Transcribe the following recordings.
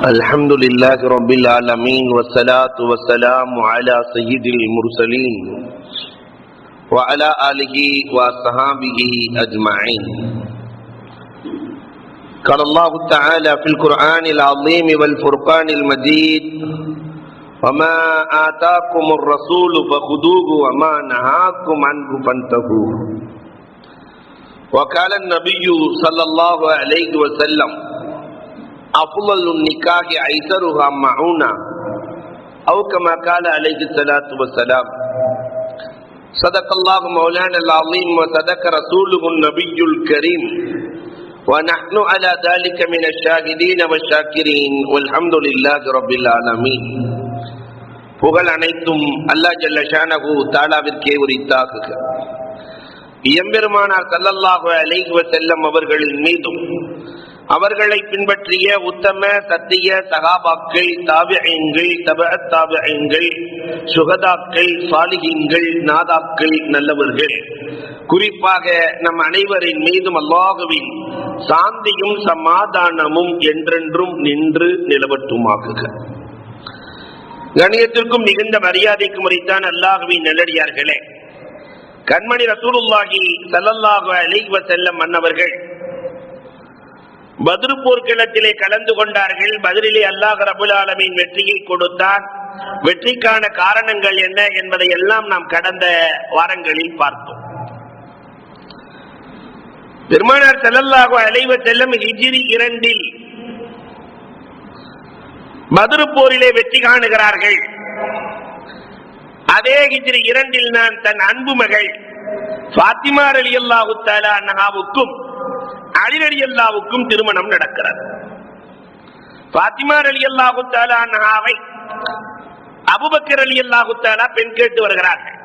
الحمد لله رب العالمين والصلاة والسلام على سيد المرسلين وعلى آله وصحابه أجمعين. قال الله تعالى في القرآن العظيم والفرقان المجيد: وما آتاكم الرسول فخذوه وما نهاكم عنه فانتهوا. وقال النبي صلى الله عليه وسلم: أفضل النكاح أيسرها معونة، أو كما قال عليه الصلاة والسلام. صدق الله مولانا العظيم وصدق رسوله النبي الكريم، ونحن على ذلك من الشاهدين والشاكرين والحمد لله رب العالمين. புகழ் அனைத்தும் அல்லாஹ் ஜல்ல ஷானஹு தஆலாவிற்கே உரித்தாகுக. எம்பெருமானார் ஸல்லல்லாஹு அலைஹி வஸல்லம் அவர்களின் மீதும் அவர்களை பின்பற்றிய உத்தம சத்திய சகாபாக்கள், தாபிஈன்கள், தபஅத் தாபிஈன்கள், சுஹதாக்கள், சாலிஹீன்கள், நாதாக்கள், நல்லவர்கள், குறிப்பாக நம் அனைவரின் மீதும் அல்லாஹ்வின் சாந்தியும் சமாதானமும் என்றென்றும் நின்று நிலவட்டுமாகுக. கண்ணியத்திற்கும் மிகுந்த மரியாதைக்கும் உரித்தான் அல்லாஹ்வின் நல்லடியார்களே, கண்மணி ரசூலுல்லாஹி ஸல்லல்லாஹு அலைஹி வஸல்லம் அன்னவர்கள் பத்ர் போர்க்களத்திலே கலந்து கொண்டார்கள். பத்ரிலே அல்லாஹ் ரப்பல் ஆலமீன் வெற்றியை கொடுத்தார். வெற்றிக்கான காரணங்கள் என்ன என்பதை எல்லாம் நாம் கடந்த வாரங்களில் பார்த்தோம். பெருமானார் ஸல்லல்லாஹு அலைஹி வஸல்லம் ஹிஜ்ரி 2 பத்ர் போரிலே வெற்றி காணுகிறார்கள். அதே ஹிஜ்ரி 2 நான் தன் அன்பு மகள் ஃபாத்திமா ரலியல்லாஹு தஆலா அன்ஹாவுக்கும் அலி ரலியல்லாஹுக்கும் திருமணம் நடக்கிறது. ஃபாத்திமா ரலியல்லாஹு தஆலா அன்ஹாவை அபூபக்கர் ரலியல்லாஹு தஆலா பெண் கேட்டு வருகிறார்கள்.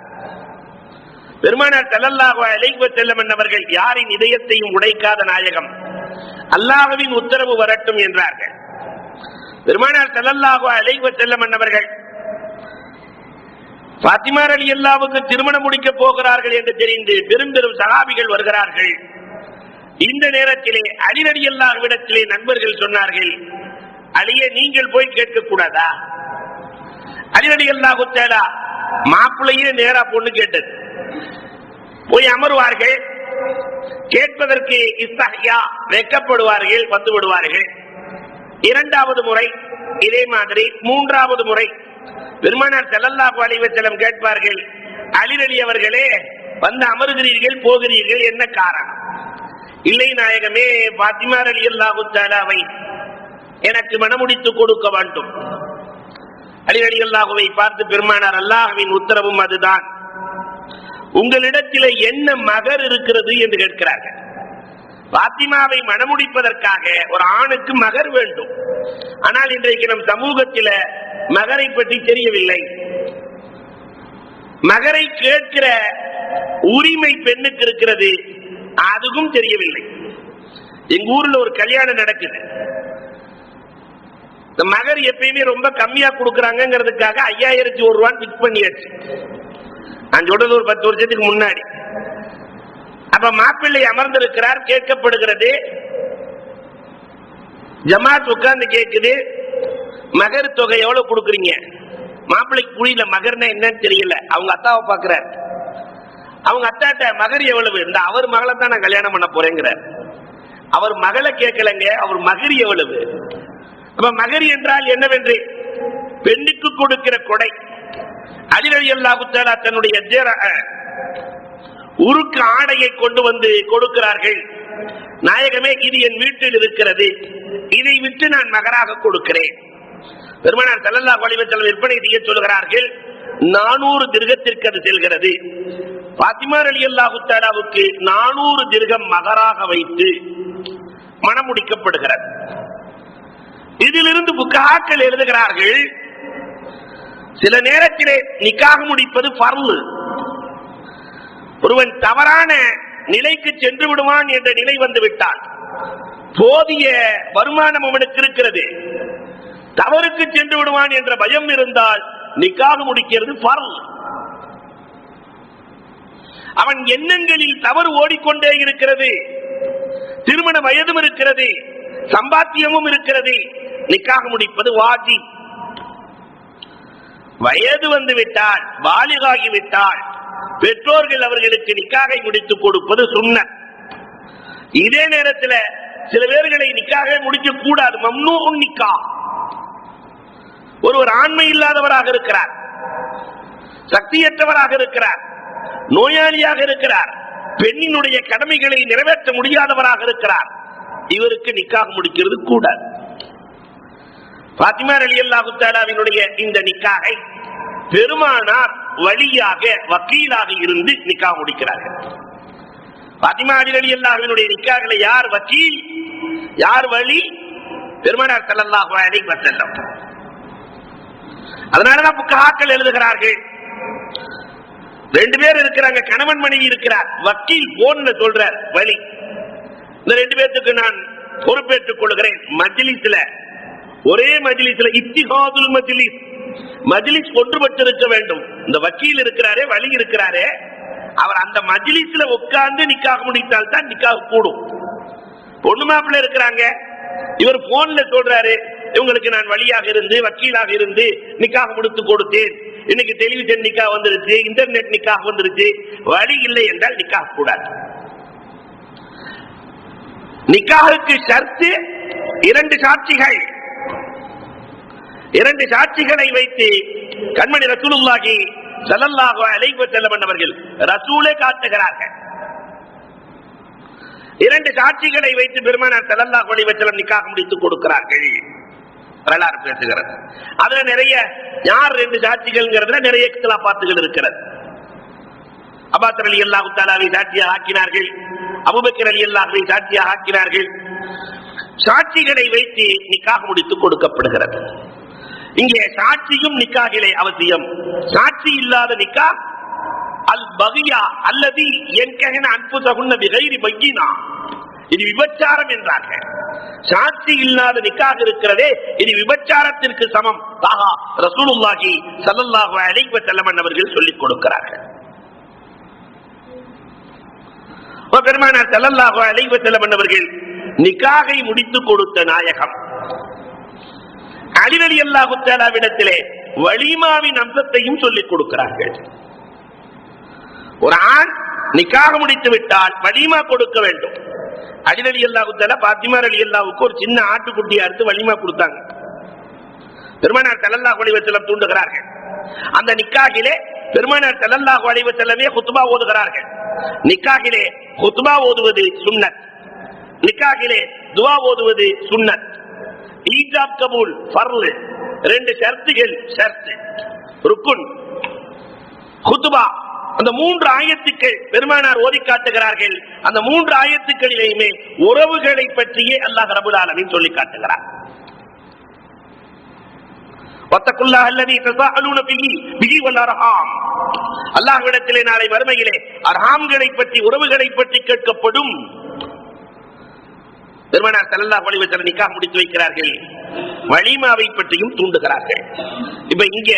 பெருமானார் ஸல்லல்லாஹு அலைஹி வஸல்லம் அவர்கள் யாரின் இதயத்தையும் உடைக்காத நாயகம், அல்லாஹ்வின் உத்தரவு வரட்டும் என்றார்கள். பெருமானார் ஸல்லல்லாஹு அலைஹி வஸல்லம் அவர்கள் ஃபாத்திமா ரலியல்லாஹுக்கு திருமணம் முடிக்க போகிறார்கள் என்று தெரிந்து பெரும் பெரும் சஹாபிகள் வருகிறார்கள். இந்த நேரத்திலே அலி ரலியல்லாஹுவிடத்திலே நண்பர்கள் சொன்னார்கள்: அலியே, நீங்கள் போய் கேட்க கூடாதா? அலி ரலியல்லாஹு தஆலா மாப்பிள்ளையே நேரா பொண்ணு கேட்டது. போய் அமர்வார்கள், கேட்பதற்கு இஸ்தஹ்யா வெட்கப்படுவார்கள், வந்து விடுவார்கள். இரண்டாவது முறை இதே மாதிரி, மூன்றாவது முறை பெருமானார் ஸல்லல்லாஹு அலைஹி வஸல்லம் கேட்பார்கள்: அலி ரலி அவர்களே, வந்து அமர்கிறீர்கள், போகிறீர்கள், என்ன காரணம்? இல்லை நாயகமே, ஃபாத்திமா ரலியல்லாஹு தஆலாவை எனக்கு மணமுடித்து கொடுக்க வேண்டும். அலி ரலியல்லாஹுவை பார்த்து பெருமானார், அல்லாஹ்வின் உத்தரவும் அதுதான், உங்களிடத்திலே என்ன மகர் இருக்கிறது என்று கேட்கிறார்கள். ஃபாத்திமாவை மணமுடிப்பதற்காக ஒரு ஆணுக்கு மகர் வேண்டும். ஆனால் இன்றைக்கு நம் சமூகத்தில மகரை பற்றி தெரியவில்லை. மகரை கேட்கிற உரிமை பெண்ணுக்கு இருக்கிறது, அதுவும் தெரியவில்லை. எங்க ஊர்ல ஒரு கல்யாணம் நடக்குது. இந்த மகர் எப்பயுமே ரொம்ப கம்மியா கொடுக்கறாங்கிறதுக்காக 5001 ரூபாய் பிக்ஸ் பண்ணியாச்சு. நான் சொல்றது ஒரு 10 வருஷத்துக்கு முன்னாடி. அப்ப மாப்பிள்ளை அமர்ந்திருக்கிறார், கேட்கப்படுகிறது. ஜமாத் உட்கார்ந்து கேட்குது, மகர் தொகை எவ்வளவு கொடுக்குறீங்க? மாப்பிள்ளைக்கு புரியல, மகர்னா என்னன்னு தெரியல. அவங்க அத்தாவை பாக்குறார். அவங்க அத்தாட்ட மகர் எவ்வளவு? இந்த அவர் மகளை தான் நான் கல்யாணம் பண்ண போறேங்கிறார். அவர் மகளை கேட்கலங்க, அவர் மகர் எவ்வளவு? அப்ப மகர் என்றால் என்னவென்று, பெண்ணுக்கு கொடுக்கிற கொடை. அலி ரலியல்லாஹு தஆலா தன்னுடைய உருக்கு ஆடையை கொண்டு வந்து கொடுக்கிறார்கள். நாயகமே, இது என் வீட்டில் இருக்கிறது, இதை விட்டு நான் மகராக கொடுக்கிறேன். பெருமானார் ஸல்லல்லாஹு அலைஹி வஸல்லம் விற்பனை செய்ய சொல்கிறார்கள். 400 திர்ஹத்திற்கு அது செல்கிறது. ஃபாத்திமா ரலியல்லாஹு தஆலாவுக்கு 400 திர்ஹம் மகராக வைத்து மணம் முடிக்கப்படுகிறது. இதிலிருந்து புகாக்கள் எழுதுகிறார்கள், சில நேரத்திலே நிக்காஹ் முடிப்பது ஃபர்ல். ஒருவன் தவறான நிலைக்கு சென்று விடுவான் என்ற நிலை வந்து விட்டால், போதிய வருமானம் அவனுக்கு இருக்கிறது, தவறுக்கு சென்று விடுவான் என்ற பயம் இருந்தால் நிக்காஹ் முடிக்கிறது ஃபர்ல். அவன் எண்ணங்களில் தவறு ஓடிக்கொண்டே இருக்கிறது, திருமண வயதும் இருக்கிறது, சம்பாத்தியமும் இருக்கிறது, நிக்காக முடிப்பது வாஜிப். வயது வந்து விட்டால், பாலிகாகிவிட்டால் பெற்றோர்கள் அவர்களுக்கு நிக்காகை முடித்துக் கொடுப்பது சுன்னத். இதே நேரத்தில் சில பேர்களை நிக்காக முடிக்க கூடாது, மம்னூஉன் நிக்காஹ். ஒருவர் ஆண்மை இல்லாதவராக இருக்கிறார், சக்தியற்றவராக இருக்கிறார், நோயாளியாக இருக்கிறார், பெண்ணினுடைய கடமைகளை நிறைவேற்ற முடியாதவராக இருக்கிறார், இவருக்கு நிக்காக முடிக்கிறது கூடாது. பாத்திமா ரலியல்லாஹு தஆலாவினுடைய இந்த நிக்காகை பெருமானார் வழியாக வக்கீலாக இருந்து நிக்காக முடிக்கிறார்கள். பாத்திமா ரலியல்லாஹுவினுடைய நிக்காகளை யார் வக்கீல், யார் வழி? பெருமானார் ஸல்லல்லாஹு அலைஹி வஸல்லம். அதனாலதான் புக்கஹாக்கள் எழுதுகிறார்கள், ரெண்டு பேர் இருக்கிறாங்க, கணவன் மனைவி இருக்கிறார், வக்கீல் போன்ல சொல்றார் வழி, இந்த ரெண்டு பேருக்கு நான் பொறுப்பேற்றுக் கொள்கிறேன். மஜ்லிஸ்ல, ஒரே மஜ்லிஸ்ல இத்திஹாதுல் மஜ்லிஸ், மஜ்லிஸ் ஒன்றுபட்டிருக்க வேண்டும். இந்த வக்கீல் இருக்கிறாரே, வழி இருக்கிறாரே, அவர் அந்த மஜ்லிஸ்ல உட்கார்ந்து நிக்காக முடித்தால் தான் நிக்காக கூடும். பொண்ணு மாப்பிள்ள இருக்கிறாங்க, இவர் போன்ல சொல்றாரு, இவங்களுக்கு நான் வழியாக இருந்து வக்கீலாக இருந்து நிக்காக முடித்து கொடுத்தேன், இன்னைக்கு டெலிவிஷன் நிக்காக வந்துருச்சு, இன்டர்நெட் நிக்காக வந்துருச்சு, வழி இல்லை என்றால் நிக்காக கூடாது. நிக்காஹுக்கு ஷர்த்து இரண்டு சாட்சிகள். இரண்டு சாட்சிகளை வைத்து கண்மணி ரசூலுல்லாஹி ஸல்லல்லாஹு அலைஹி வஸல்லம் அவர்கள் ரசூலே காட்டுகிறார்கள். இரண்டு சாட்சிகளை வைத்து பெருமானார் ஸல்லல்லாஹு அலைஹி வஸல்லம் நிக்காஹ் முடித்து கொடுக்கிறார்கள். வரலாறு பேசுகிறது. அதுல நிறைய யார் ரெண்டு சாட்சிகள்ங்கிறதுல நிறைய இக்திலாஃபாத்துகள் இருக்கிறது. அப்பாஸ் ரலியல்லாஹு தஆலாவை சாட்சியாக ஆக்கினார்கள், அபூபக்கர் ரலியல்லாஹுவை சாட்சியாக ஆக்கினார்கள். சாட்சிகளை வைத்து நிக்காஹ் முடித்து கொடுக்கப்படுகிறது. இங்கே சாட்சியும் நிக்காஹிலே அவசியம். சாட்சி இல்லாத நிக்காஹ் அல் பகியா அல்லதி யன்கஹன அன்ஃபுஸஹுன்ன பிகைரி பய்யினா, இது விபச்சாரம் என்றார்கள். சாட்சி இல்லாத நிக்காஹ் இருக்கிறதே, இது விபச்சாரத்திற்கு சமம். தாஹா ரசூலுல்லாஹி ஸல்லல்லாஹு அலைஹி வஸல்லம் அவர்கள் சொல்லிக் கொடுக்கிறார்கள். பெருமானார் ஸல்லல்லாஹு அலைஹி வஸல்லம் அவர்கள் நிக்காஹை முடித்துக் கொடுத்த நாயகம். அலி ரலியல்லாஹு தஆலாவிடத்திலே வலிமாவின் அம்சத்தையும் சொல்லிக் கொடுக்கிறார்கள். ஒரு ஆண் நிக்காஹ முடித்து விட்டால் வலிமா கொடுக்க வேண்டும். அலி ரலியல்லாஹு தஆலா பாத்திமா ரலியல்லாஹுக்கு ஒரு சின்ன ஆட்டுக்குட்டியை அறுத்து வலிமா கொடுத்தாங்க. பெருமானார் ஸல்லல்லாஹு அலைஹி வஸல்லம் தூண்டுகிறார்கள். அந்த நிக்காஹிலே பெருமானார் ஸல்லல்லாஹு அலைஹி வஸல்லமே குத்பா ஓதுகிறார்கள். நிக்காஹிலே குத்பா ஓதுவது சுன்னத், நிக்காஹிலே துஆ ஓதுவது சுன்னத். ஈஜாப் கபூல் ஃபர்ல், ரெண்டு ஷர்த்துகள், ஷர்த் ருக்குன் குத்பா. அந்த மூன்று ஆயத்துக்கள் பெருமானார் ஓதி காட்டுகிறார்கள். அந்த மூன்று ஆயத்துக்களிலேயுமே உறவுகளை பற்றியே அல்லாஹ் ரப்பல் ஆலமீன் சொல்லி காட்டுகிறார். வத்தகுல்லாஹ் அல்லதி தஸாஅலூன பிஹி வல் அர்ஹாம், அல்லாஹ்விடத்திலே நாளை மறுமையிலே அர்ஹாம்களை பற்றி, உறவுகளை பற்றி கேட்கப்படும். பெருமானார் ஸல்லல்லாஹு அலைஹி வஸல்லம் நிக்காஹ் முடித்து வைக்கிறார்கள். வலிமாவை பற்றியும் தூண்டுகிறார்கள். இப்ப இங்க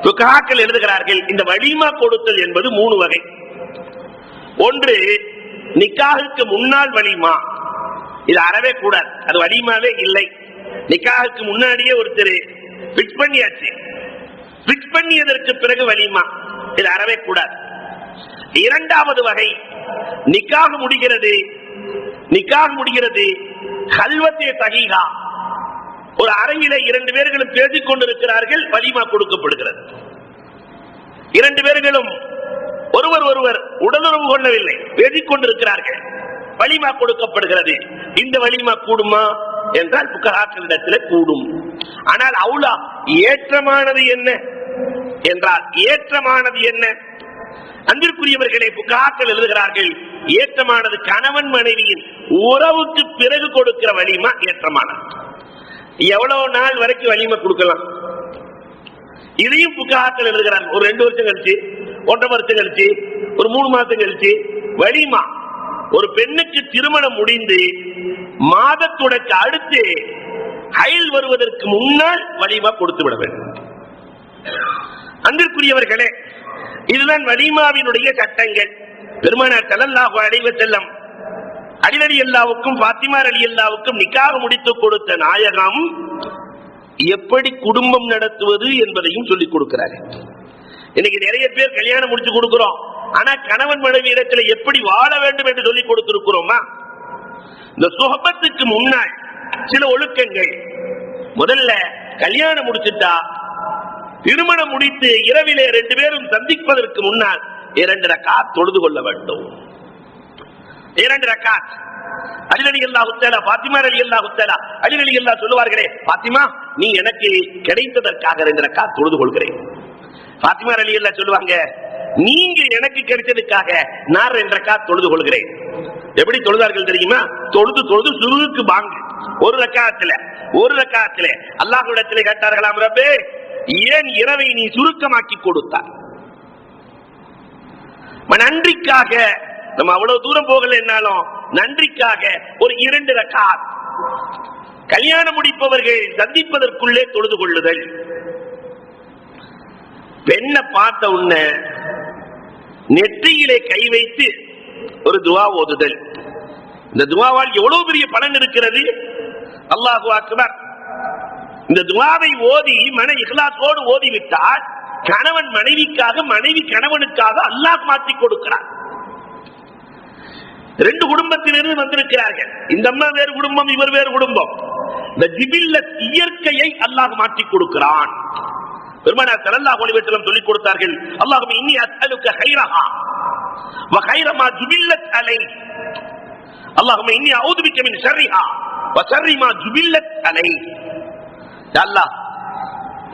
புகஹாக்கள் எழுதுகிறார்கள், இந்த வலிமா கொடுத்தல் என்பது மூணு வகை. ஒன்று நிக்காஹுக்கு முன்னால் வலிமா, இது அறவே கூடாது, அது வலிமாவே இல்லை. நிக்காஹுக்கு முன்னாடியே ஒருத்தர் பிக்ஸ் பண்ணியாச்சு, பிக்ஸ் பண்ணியதற்கு பிறகு வலிமா, இது அறவே கூடாது. இரண்டாவது வகை நிக்காஹ் முடிகிறது, நிக்காஹ் முடிகிறது கல்வத்தே சஹீஹா, ஒரு அறையிலே இரண்டு பேர்களும் பேசிக் கொண்டிருக்கிறார்கள், வலிமா கொடுக்கப்படுகிறது. இரண்டு பேர்களும் ஒருவர் ஒருவர் உடலுறவு கொள்ளவில்லை, பேசிக் கொண்டிருக்கிறார்கள், வலிமா கொடுக்கப்படுகிறது. இந்த வலிமா கூடுமா என்றால் புகஹாக்களிடத்தில் கூடும். ஆனால் அவுலா ஏற்றமானது என்ன என்றால், ஏற்றமானது என்ன? அன்பிற்குரியவர்களே, புகஹாக்கள் எழுதுகிறார்கள், ஏற்றமானது கணவன் மனைவியின் உறவுக்கு பிறகு கொடுக்கிற வலிமா ஏற்றமானது. எவ்வளவு நாள் வரைக்கும் வலிமை கொடுக்கலாம், இதையும் புகஹாக்கள் எழுதுகிறார்கள். ஒரு 2 வருஷம் கழிச்சு, 1.5 வருஷம் கழிச்சு, ஒரு 3 மாசம் கழிச்சு வலிமா. ஒரு பெண்ணுக்கு திருமணம் முடிந்து மாதத்துடைக்கு அடுத்து ஹைல் வருவதற்கு முன்னால் வலிமா கொடுத்து விட வேண்டும். அன்பிற்குரியவர்களே, இதுதான் வலிமாவினுடைய சட்டங்கள். பெருமானார் ஸல்லல்லாஹு அலைஹி வஸல்லம் அலி ரலியல்லாஹுக்கும் ஃபாத்திமா ரலியல்லாஹுக்கும் நிக்காஹ் முடித்து கொடுத்த நாயகம் எப்படி குடும்பம் நடத்துவது என்பதையும் சொல்லிக் கொடுக்கிறார். இன்னைக்கு நிறைய பேர் கல்யாணம் முடிச்சு கொடுக்கிறோம், ஆனா கணவன் மனைவி இடத்துல எப்படி வாழ வேண்டும் என்று சொல்லிக் கொடுத்திருக்கிறோமா? இந்த சுஹபத்துக்கு முன்னால் சில ஒழுக்கங்கள். முதல்ல கல்யாணம் முடிச்சுட்டா திருமணம் முடித்து இரவிலே 2 பேரும் சந்திப்பதற்கு முன்னால் 2 ரக்காத் தொழுது கொள்ள வேண்டும். 2 ரக்காத். அலி ரலியல்லாஹு தஆலா ஃபாத்திமா ரலியல்லாஹு தஆலா அலி ரலியல்லாஹு சொல்வார்களே, ஃபாத்திமா நீ எனக்கு கிடைத்ததற்காக 2 ரக்காத் தொழுது கொள்கிறேன். ஃபாத்திமா ரலியல்லாஹு சொல்லுவாங்க, நீங்க எனக்கு கிடைத்ததுக்காக நான் 2 ரக்காத் தொழுது கொள்கிறேன். எப்படி தொழுதார்கள் தெரியுமா? தொழுது தொழுது சுருகுக்கு வாங்க. ஒரு ரக்காத்துல அல்லாஹ்விடத்திலே கேட்டார்களாம், ரப்பே ஏன் இரவை நீ சுருக்கமாக்கி கொடுத்தார்? நன்றிக்காக நம்ம அவ்வளவு தூரம் போகல என்னாலும் நன்றிக்காக ஒரு 2 ரக்காத். கல்யாணம் முடிப்பவர்கள் சந்திப்பதற்குள்ளே தொழுது கொள்ளுதல். பெண்ணை பார்த்த உடனே நெற்றியிலே கை வைத்து ஒரு துவா ஓதுதல். இந்த துவாவால் எவ்வளவு பெரிய பலன் இருக்கிறது! அல்லாஹு அக்பர். இந்த துவாவை ஓதி மன இஹ்லாஸோடு ஓதிவிட்டால் கணவன் மனைவிக்காக, மனைவி கணவனுக்காக அல்லாஹ் மாற்றி கொடுக்கிறார். 2 குடும்பத்திலிருந்து வந்திருக்கிறார்கள். இந்த அம்மா வேறு குடும்பம், இவர் வேறு குடும்பம். இந்த ஜிபில்லத் இயற்கையை அல்லாஹ் மாற்றி கொடுக்கிறான். பெருமானார் ஸல்லல்லாஹு அலைஹி வஸல்லம் சொல்லிக் கொடுத்தார்கள், அல்லாஹும்ம இன்னி அஸ்அலுக கைரஹா வ கைர மா ஜுபில்லத் அலைஹி, அல்லாஹும்ம இன்னி அஊது பிக மின் ஷர்ரிஹா வ ஷர்ரி மா ஜுபில்லத் அலைஹி. யா அல்லாஹ்,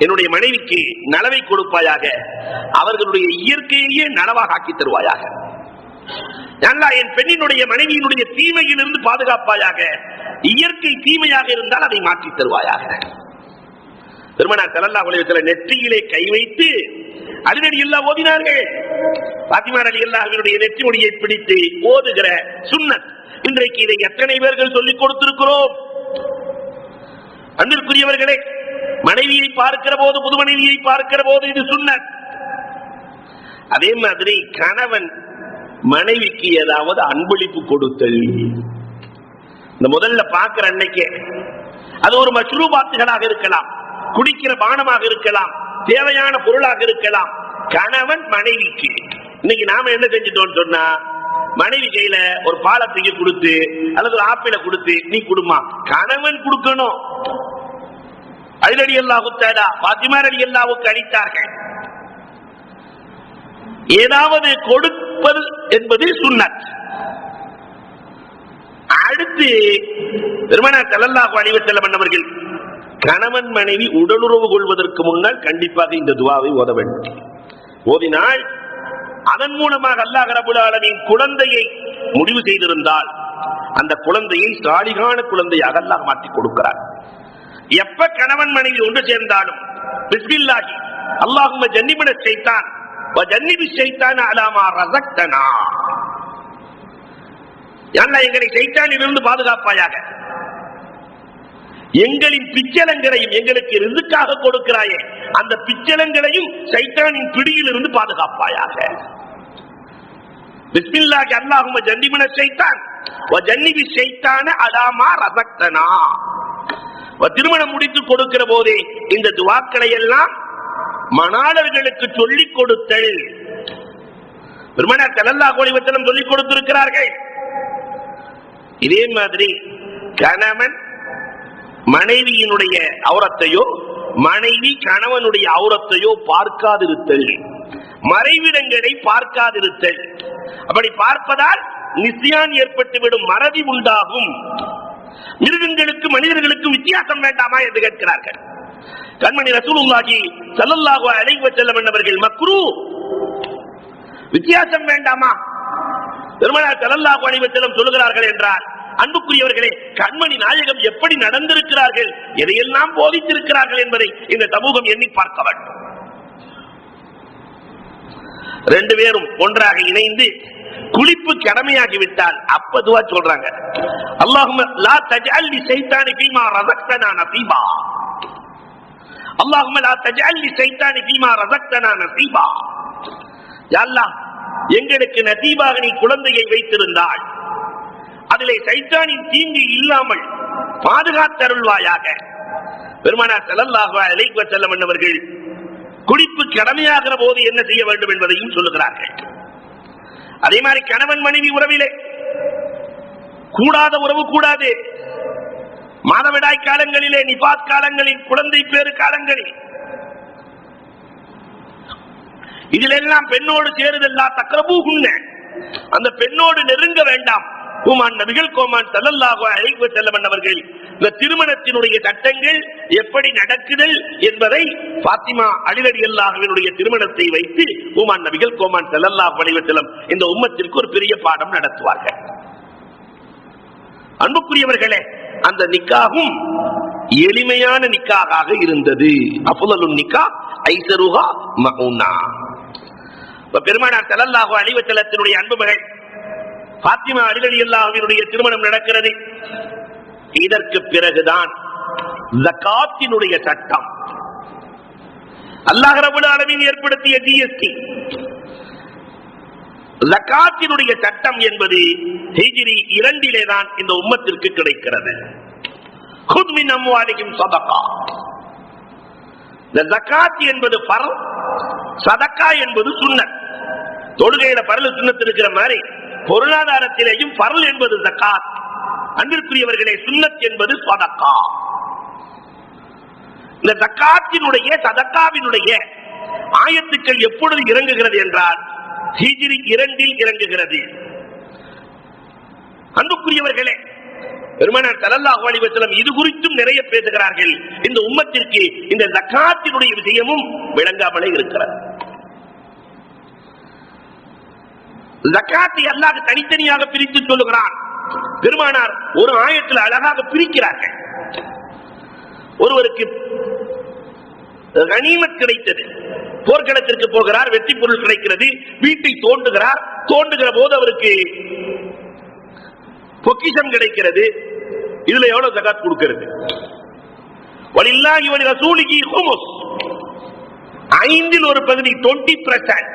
என்னுடைய மனைவிக்கு நலவை கொடுப்பாயாக, அவர்களுடைய இயற்கையே நலவாக ஆக்கி தருவாயாக. யா அல்லாஹ், என் பெண்ணினுடைய மனைவியினுடைய தீமையில் இருந்து பாதுகாப்பாயாக, இயற்கை தீமையாக இருந்தால் அதை மாற்றி தருவாயாக. பெருமானார் ஸல்லல்லாஹு அலைஹி வஸல்லம் நெற்றியிலே கை வைத்து அலி ரலியல்லாஹு ஓதினார்கள். ஃபாத்திமா ரலியல்லாஹுவினுடைய நெற்றி முடியை பிடித்து ஓதுகிற சுன்னத். இன்றைக்கு இதை எத்தனை பேர்கள் சொல்லிக் கொடுத்திருக்கிறோம்? அன்பிற்குரியவர்களே, மனைவியை பார்க்கிற போது, புது மனைவியை பார்க்கிற போது இது சுன்னத். அதே மாதிரி கணவன் மனைவிக்கு ஏதாவது அன்பளிப்பு கொடுத்தல். இந்த முதல்ல பார்க்கிற அன்னைக்கே அது ஒரு மஷ்ரூபாத்துகளாக இருக்கலாம், குடிக்கிற பானமாக இருக்கலாம், தேவையான பொருளாக இருக்கலாம். கணவன் மனைவிக்கு இன்னைக்கு நாம என்ன செஞ்சிட்டோம் சொன்னா, மனைவி கையில ஒரு பாலத்தைக்கு கொடுத்து அல்லது ஒரு ஆப்பிளை கொடுத்து நீ குடுமா, கணவன் கொடுக்கணும். அலி ரலியல்லாஹு தஆலா ஃபாத்திமா ரலியல்லாஹுக்கு அளித்தார்கள். ஏதாவது கொடுப்பது என்பது சுன்னத். அடுத்து பெருமானார் ஸல்லல்லாஹு அலைஹி வஸல்லம் அவர்கள் கணவன் மனைவி உடலுறவு கொள்வதற்கு முன்னால் கண்டிப்பாக இந்த துவாவை ஓத வேண்டும். ஓதினால் அதன் மூலமாக அல்லாஹ் ரப்பல் ஆலமீன் குழந்தையை முடிவு செய்திருந்தால் அந்த குழந்தையை சாலிகான குழந்தையாக அல்லாஹ் மாற்றி கொடுக்கிறார். எப்ப கணவன் மனைவி ஒன்று சேர்ந்தாலும் பிஸ்மில்லாஹி அல்லாஹும்ம ஜன்னிபின ஷைத்தான் வ ஜன்னிபி ஷைத்தான அலா மா ரஸக்தனா, யல்லா எங்களை ஷைத்தானிலிருந்து பாதுகாப்பாயாக, எங்களின் பிச்சலங்களையும் எங்களுக்கு ரிஸ்காக கொடுக்கிறாயே அந்த பிச்சலங்களையும் ஷைத்தானின் பிடியிலிருந்து பாதுகாப்பாயாக. பிஸ்மில்லாஹி அல்லாஹும்ம ஜன்னிபின ஷைத்தான் வ ஜன்னிபி ஷைத்தான அலா மா ரஸக்தனா. திருமணம் முடித்து கொடுக்கிற போதே இந்த துவாக்களை எல்லாம் மணாளர்களுக்கு சொல்லிக் கொடுத்தல். பெருமானார் ஸல்லல்லாஹு அலைஹி வஸல்லம் சொல்லிக் கொடுத்திருக்கிறார்கள். இதே மாதிரி கணவன் மனைவியினுடைய அவுரத்தையோ, மனைவி கணவனுடைய அவுரத்தையோ பார்க்காதிருத்தல், மறைவிடங்களை பார்க்காதிருத்தல். அப்படி பார்ப்பதால் நிஸ்யான் ஏற்பட்டுவிடும், மறதி உண்டாகும். மிருகங்களுக்கு மனிதர்களுக்கு வித்தியாசம் வேண்டாமா என்று கேட்கிறார்கள். கண்மணி ரசூலுல்லாஹி ஸல்லல்லாஹு அலைஹி வஸல்லம் அவர்கள் மக்ரூ, வித்தியாசம் வேண்டாமா? பெருமானார் ஸல்லல்லாஹு அலைஹி வஸல்லம் சொல்லுகிறார்கள் என்றால், அன்புக்குரியவர்களே, கண்மணி நாயகம் எப்படி நடந்திருக்கிறார்கள், எதையெல்லாம் போதித்திருக்கிறார்கள் என்பதை இந்த சமூகம் எண்ணி பார்க்க வேண்டும். 2 பேரும் ஒன்றாக இணைந்து குளிப்பு கடமையாகிவிட்டால் அப்ப துவா சொல்றாங்க, அல்லாஹும்ம லா தஜஅல் லி ஷைத்தானி ஃபீமா ரஸக்தனா நஸீபா, அல்லாஹும்ம லா தஜஅல் லி ஷைத்தானி ஃபீமா ரஸக்தனா நஸீபா. யா அல்லாஹ், எங்களுக்கு நஸீபாக நீ குழந்தையை வைத்திருந்தால் அதிலே சைத்தானின் தீங்கு இல்லாமல் பாதுகாத்தருள்வாயாக. பெருமானார் ஸல்லல்லாஹு அலைஹி வஸல்லம் அவர்கள் குடிப்பு கடமையாகிற போது என்ன செய்ய வேண்டும் என்பதையும் சொல்லுகிறார்கள். அதே மாதிரி கணவன் மனைவி உறவிலே கூடாத உறவு கூடாது. மாதவிடாய் காலங்களிலே, நிபாத் காலங்களில், குழந்தை பேறு காலங்களில், இதிலெல்லாம் பெண்ணோடு சேருதல்லா தக்ரபூஹுன்ன, அந்த பெண்ணோடு நெருங்க வேண்டாம். கோமான் நபிகள் கோமான் ஸல்லல்லாஹு அலைஹி வஸல்லம் அவர்கள் இந்த திருமணத்தினுடைய சட்டங்கள் எப்படி நடக்குதல் என்பதை பாத்திமா அலி ரலியல்லாஹு அன்ஹுவினுடைய திருமணத்தை வைத்து கோமான் நபிகள் கோமான் ஸல்லல்லாஹு அலைஹி வஸல்லம் இந்த உம்மத்திற்கு ஒரு பெரிய பாடம் நடத்துவார்கள். அன்புக்குரியவர்களே, அந்த நிக்காகும் எளிமையான நிக்காக இருந்தது. அஃதலுன் நிக்காஹ் ஐஸருஹா மஊனா. பெருமானார் ஸல்லல்லாஹு அலைஹி வஸல்லத்தினுடைய அன்பு மகள் பாத்திமா அலி ரலியல்லாஹு அன்ஹுவினுடைய திருமணம் நடக்கிறது. இதற்கு பிறகுதான் ஜகாத்தினுடைய சட்டம், அல்லாஹ் ரப்பல் ஆலமீன் ஏற்படுத்திய ஜிஎஸ்டி, ஜகாத்தினுடைய சட்டம் என்பது ஹிஜ்ரி 2 தான் இந்த உம்மத்திற்கு கிடைக்கிறது. குத் மின் அம்வாலிஹிம் ஸதகா. இந்த ஜகாத் என்பது ஃபர்ல், சதகா என்பது சுன்னத். தொழுகையில ஃபர்ல் சுன்னத் இருக்கிற மாதிரி பொருளாதாரத்திலேயும் ஃபர்ல் என்பது ஜகாத். அன்பிற்குரியவர்களே, சுன்னத் என்பது சதகா. இந்த ஜகாத்தினுடைய சதகாவினுடைய ஆயத்துக்கள் எப்பொழுது இறங்குகிறது என்றால் ஹிஜ்ரி 2 இறங்குகிறது. அன்புக்குரியவர்களே, பெருமானார் ஸல்லல்லாஹு அலைஹி வஸல்லம் இது குறித்தும் நிறைய பேசுகிறார்கள். இந்த உம்மத்திற்கு இந்த ஜகாத்தினுடைய விஷயமும் விளங்காமலே இருக்கிறது. ஜகாத்தை அல்லாஹ் தனித்தனியாக பிரித்து சொல்லுகிறான். பெருமானார் ஒரு ஆயத்தில் அழகாக பிரிக்கிறார்கள். ஒருவருக்கு கனிமத் கிடைத்தது, போர்க்களத்திற்கு போகிறார், வெற்றி பொருள் கிடைக்கிறது, வீட்டை தோண்டுகிறார், தோண்டுகிற போது அவருக்கு பொக்கிஷம் கிடைக்கிறது. இதுல எவ்வளவு ஜகாத் கொடுக்கிறது? வலில்லாஹி வலி ரசூலிஹி ஹுமுஸ், 5 ஒரு பகுதி 20%,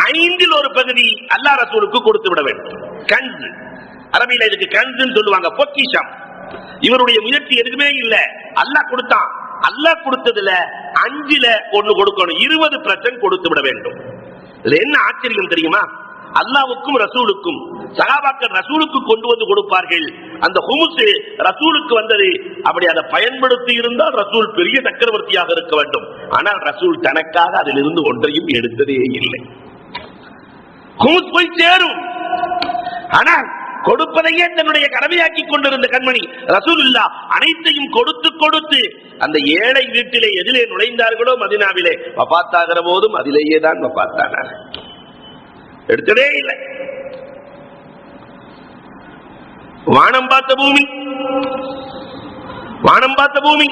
5 ஒரு பகுதி அல்லாஹ் ரசூலுக்கு கொடுத்து விட வேண்டும். கன்ஸ், அரபியில இதுக்கு கன்ஸ்னு சொல்லுவாங்க, பொக்கிஷம். இவருடைய முயற்சி எதுவுமே இல்ல, அல்லாஹ் கொடுத்தான். அல்லாஹ் கொடுத்ததுல 5ல் 1 கொடுக்கணும், 20% கொடுத்து விட வேண்டும். இதுல என்ன ஆச்சரியம் தெரியுமா? அல்லாஹ்வுக்கும் ரசூலுக்கும், சஹாபாக்கள் ரசூலுக்கு கொண்டு வந்து கொடுப்பார்கள். அந்த ஹுமுஸ் ரசூலுக்கு வந்தது. அப்படி அதை பயன்படுத்தி இருந்தால் ரசூல் பெரிய சக்கரவர்த்தியாக இருக்க வேண்டும். ஆனால் ரசூல் தனக்காக அதிலிருந்து ஒன்றையும் எடுத்ததே இல்லை. ஹுமுஸ் போய் சேரும், ஆனால் கொடுப்பதையே தன்னுடைய கடமையாக்கி கொண்டிருந்த கண்மணி ரசூலுல்லாஹ் அனைத்தையும் கொடுத்து கொடுத்து அந்த ஏழை வீட்டிலே எதிலே நுழைந்தார்களோ மதீனாவிலே வஃபாத்தாகிற போதும் அதிலேயே தான் வஃபாத்தானார். எடுத்ததே இல்லை. வானம் பார்த்த பூமி, வானம் பார்த்த பூமி.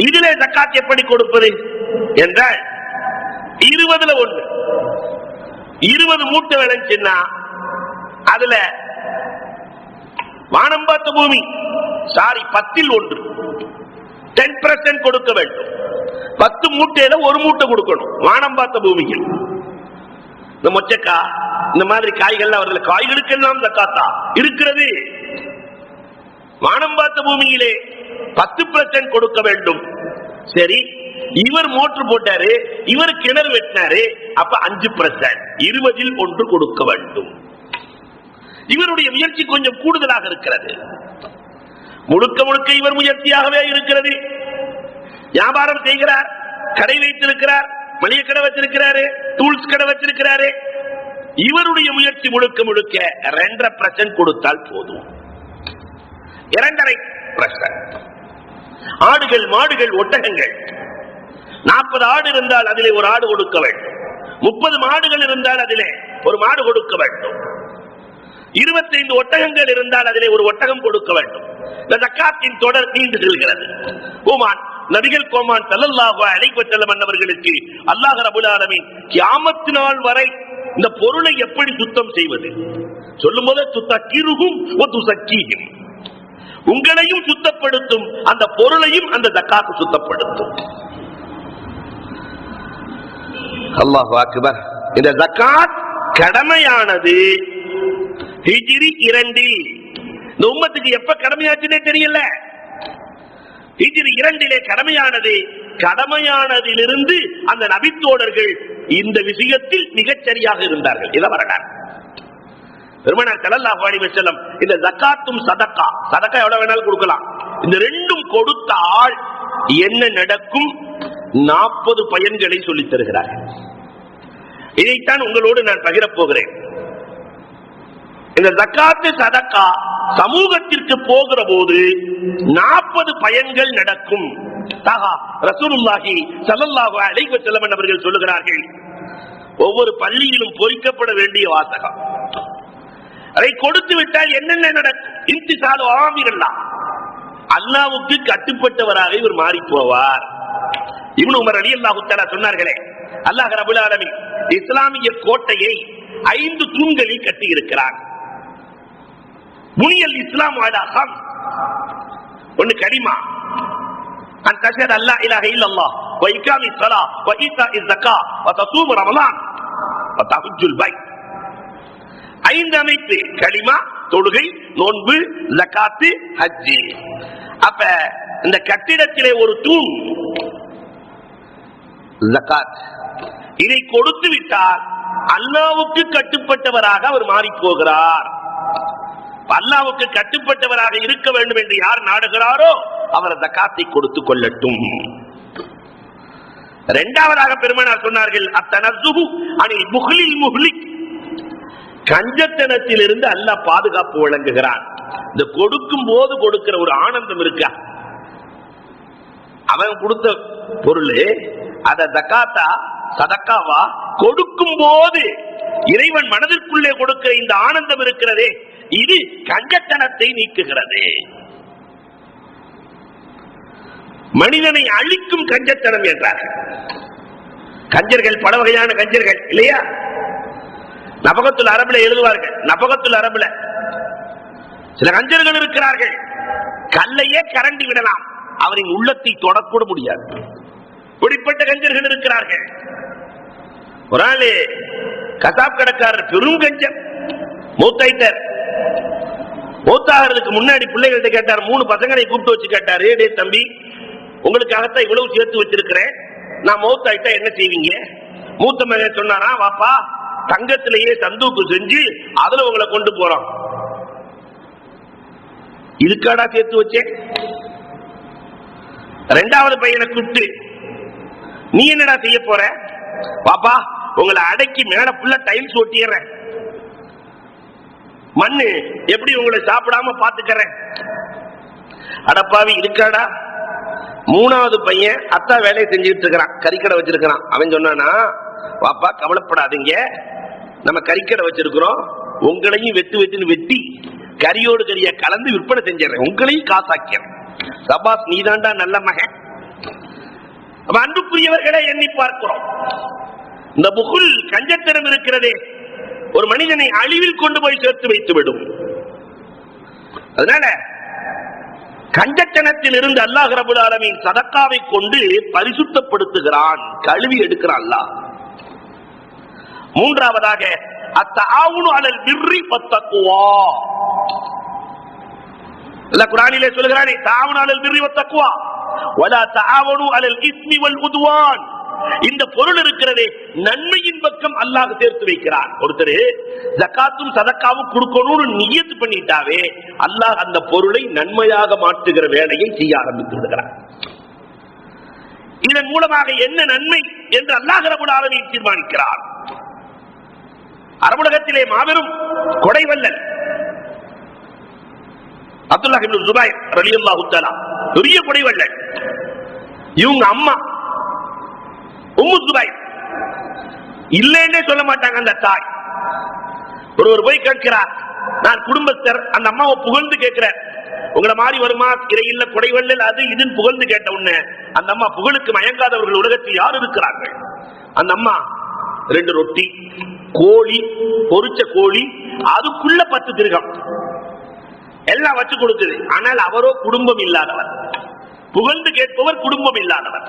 இதிலே ஜக்காத் எப்படி கொடுப்பது என்றால் 20ல் 1, 20 மூட்டை விளைஞ்சுன்னா அதுல வானம் பார்த்த பூமி 10ல் 1, 10% கொடுக்க வேண்டும். 10 மூட்டையில 1 மூட்டை கொடுக்கணும். வானம் பார்த்த பூமிக்கு இந்த மொச்சக்கா இந்த மாதிரி காய்கள், அவர்கள் காய்களுக்கெல்லாம் ஜக்காத்தா இருக்கிறது. வானம் பார்த்த பூமியிலே 10% கொடுக்க வேண்டும். சரி, இவர் மோட்டர் போட்டாரு, இவர் கிணறு வெட்டினாரு, அப்ப 5%, 20ல் 1 கொடுக்க வேண்டும். இவருடைய முயற்சி கொஞ்சம் கூடுதலாக இருக்கிறது. முழுக்க முழுக்க இவர் முயற்சியாகவே இருக்கிறது. வியாபாரம் செய்கிறார், கடை வைத்திருக்கிறார், மளிகை கடை வச்சிருக்கிறாரு, டூல்ஸ் கடை வச்சிருக்கிறாரு. இவருடைய முயற்சி முழுக்க முழுக்க 2.5% கொடுத்தால் போதும். 2.5%. ஆடுகள், மாடுகள், ஒட்டகங்கள் 40 ஆடு இருந்தால் அதிலே 1 ஆடு கொடுக்க வேண்டும். 30 மாடுகள் இருந்தால் அதிலே 1 மாடு கொடுக்க வேண்டும். 25 ஒட்டகங்கள் இருந்தால் அதிலே 1 ஒட்டகம் கொடுக்க வேண்டும். இந்த ஜக்காத்தின் தொடர் நீண்டு செல்கிறது. கோமான் நபிகள் கோமான் ஸல்லல்லாஹு அலைஹி வஸல்லம் அவர்களுக்கு அல்லாஹ் ரப்பல் ஆலமீன் கியாமத் நாள் வரை இந்த பொருளை எப்படி சுத்தம் செய்வது சொல்லும்போது துத்தக்கிருஹும் வ துஸக்கீஹிம், உங்களையும் சுத்தப்படுத்தும், அந்த பொருளையும் அந்த ஜக்காத் சுத்தப்படுத்தும். அல்லாஹு அக்பர். இந்த ஜக்காத் கடமையானது ஹிஜ்ரி 2 இந்த உம்மத்துக்கு எப்ப கடமையாச்சுன்னே தெரியல. ஹிஜ்ரி 2 கடமையானது. கடமையானதிலிருந்து அந்த நபித்தோழர்கள் இந்த விஷயத்தில் மிகச்சரியாக இருந்தார்கள். இத வரலாறு. பெருமானார் ஸல்லல்லாஹு அலைஹி வஸல்லம் இந்த ஜகாத்தும் சதகா, சதகா எவ்வளவு வேணாலும் கொடுக்கலாம், இந்த ரெண்டும் கொடுத்தால் என்ன நடக்கும்? 40 பயன்களை சொல்லித் தருகிறார்கள். இதைத்தான் உங்களோடு நான் பகிரப் போகிறேன். இந்த ஜகாத்து சதகா சமூகத்திற்கு போகிற போது 40 பயன்கள் நடக்கும். ரசூலுல்லாஹி ஸல்லல்லாஹு அலைஹி வஸல்லம் அவர்கள் சொல்லுகிறார்கள், ஒவ்வொரு பள்ளியிலும் பொறிக்கப்பட வேண்டிய வாசகம், அதை கொடுத்து விட்டால் என்னென்ன நடக்கும்? இன்திசாலு ஆமிரல்லாஹ், அல்லாஹ்வுக்கு கட்டுப்பட்டவராக இவர் மாறி போவார். இப்னு உமர் ரலியல்லாஹு தஆலா சொன்னார்களே, அல்லாஹ் ரப்பல் ஆலமீன் இஸ்லாமிய கோட்டையை 5 தூண்களில் கட்டி இருக்கிறார். புனியல் இஸ்லாம் அலா ஹம், ஒன்னு கலிமா, அன் தஷஹது அல்லா இலாஹ இல்லல்லாஹ் வ இகாமிஸ் ஸலாத் வ ஈதாஇஸ் ஸகாத் வ தஸூம் ரமலான் வ தஹஜ்ஜுல் பைத். 5 அமைப்பு: கலிமா, தொழுகை, நோன்பு, ஜகாத், ஹஜ். அப்ப இந்த கட்டிடத்திலே ஒரு தூண் ஜகாத். இதை கொடுத்து விட்டால் அல்லாஹ்வுக்கு கட்டுப்பட்டவராக அவர் மாறி போகிறார். அல்லாஹ்வுக்கு கட்டுப்பட்டவராக இருக்க வேண்டும் என்று யார் நாடுகிறாரோ அவர் ஜகாத்தை கொடுத்துக் கொள்ளட்டும். இரண்டாவதாக பெருமானார் சொன்னார்கள், அத்தனஸ்ஸுஹு அனில் புஹ்லில் முஹ்லிக், கஞ்சத்தனத்திலிருந்து அல்லாஹ் பாதுகாப்பு வழங்குகிறான். இந்த கொடுக்கும் போது கொடுக்கிற ஒரு ஆனந்தம் இருக்கா, அவன் கொடுத்த பொருள் அத ஜகாத்தா சதக்காவா கொடுக்கும் போது இறைவன் மனதிற்குள்ளே கொடுக்கிற இந்த ஆனந்தம் இருக்கிறதே, இது கஞ்சத்தனத்தை நீக்குகிறது. மனிதனை அழிக்கும் கஞ்சத்தனம் என்றார்கள். கஞ்சர்கள் பல வகையான கஞ்சர்கள் இல்லையா? நபகத்துல் அரபுல எழுதுவார்கள். நபகத்துல் அரபுல சில கஞ்சர்கள் இருக்கிறார்கள், கல்லையே கரண்டி விடலாம், அவரின் உள்ளத்தை தொடக்கூட முடியாது. இப்படிப்பட்ட கஞ்சர்கள் இருக்கிறார்கள். ஒரு ஆளு கசாப் கடைக்காரர் பெரும் கஞ்சர், மூத்தாயிட்டார். மூத்தாகிறதுக்கு முன்னாடி பிள்ளைகள்ட்ட கேட்டார், 3 பசங்களை கூப்பிட்டு வச்சு கேட்டாரு, டே தம்பி, உங்களுக்காகத்தான் இவ்வளவு சேர்த்து வச்சிருக்கிறேன், நான் மௌத்தாயிட்டா என்ன செய்வீங்க? மூத்த மகன் சொன்னாரா, வாப்பா தங்கத்திலேயே சந்தூக்கு செஞ்சு அதுல உங்களை கொண்டு போறோம். இதுக்காடா சேர்த்து வச்சேன்? இரண்டாவது பையனை கூப்பிட்டு, நீ என்னடா செய்ய போற? பாப்பா உங்களை அடக்கி மேல புள்ள டைல்ஸ் ஒட்டிடுறேன், மண்ணு எப்படி உங்களை சாப்பிடாம பாத்துக்கிறேன். அடப்பாவி இருக்காடா. மூணாவது பையன் அத்தா வேலையை செஞ்சுட்டு இருக்கிறான், கறிக்கடை வச்சிருக்கிறான். அவன் சொன்னானா, பாப்பா கவலைப்படாதீங்க, நம்ம கறிக்கடை வச்சிருக்கிறோம், உங்களையும் வெட்டுன்னு வெட்டி கறியோடு கறியா கலந்து விற்பனை செஞ்சிடறேன், உங்களையும் காசாக்கிறேன். சபாஸ், நீதாண்டா நல்ல மகன். அன்புக்குரியவர்களை எண்ணி பார்க்கிறோம், இந்த புகுல் கஞ்சத்தனம் இருக்கிறதே ஒரு மனிதனை அழிவில் கொண்டு போய் சேர்த்து வைத்து விடும். அதனால கஞ்சத்தனத்தில் இருந்து அல்லாஹ் ரப்பல் ஆலமீன் சதக்காவை கொண்டு பரிசுத்தப்படுத்துகிறான், கழுவி எடுக்கிறான் அல்லாஹ். மூன்றாவதாக அத்தஆவுனு அலல் பிர்ரி வத்தக்வா, அல்லாஹ் குர்ஆனிலே சொல்கிறானே, தஆவுனு அலல் பிர்ரி வத்தக்வா வலா தஆவுனு அலல் இஸ்மி வல் உத்வான். இந்த பொருள் இருக்கிறதே நன்மையின் பக்கம் அல்லாஹ் சேர்த்து வைக்கிறான். ஒருத்தர் ஜகாத்தும் சதக்காவும் கொடுக்கணும்னு நியத்து பண்ணிட்டாவே அல்லாஹ் அந்த பொருளை நன்மையாக மாற்றுகிற வேலையை செய்ய ஆரம்பித்து விடுகிறான். இதன் மூலமாக என்ன நன்மை என்று அல்லாஹ் ரப்பல் ஆலமீன் தீர்மானிக்கிறார். அரபுலகத்திலே மாபெரும் கொடைவல்லல் அப்துல்லாஹ் இப்னு ஜுபைர் ரலியல்லாஹு தஆலா, பெரிய கொடைவல்லல். இவங்க அம்மா உம்மு ஜுபைர் இல்லைன்னே சொல்ல மாட்டாங்க. அந்த தாய் ஒருவர் போய் கேட்கிறார், நான் குடும்பஸ்தர், அந்த அம்மாவை புகழ்ந்து கேட்கிறார், உங்களை மாறி வருமா இறையில்ல கொடைவல்லல் அது இதுன்னு புகழ்ந்து கேட்ட உடனே அந்த அம்மா, புகழுக்கு மயங்காதவர்கள் உலகத்தில் யார் இருக்கிறார்கள்? அந்த அம்மா 2 ரொட்டி, கோழி, பொரிச்ச கோழி, அதுக்குள்ள 10 திரகம் எல்லாம் வச்சு கொடுக்குது. ஆனால் அவரோ குடும்பம் இல்லாதவர், புகழ்ந்து கேட்பவர் குடும்பம் இல்லாதவர்.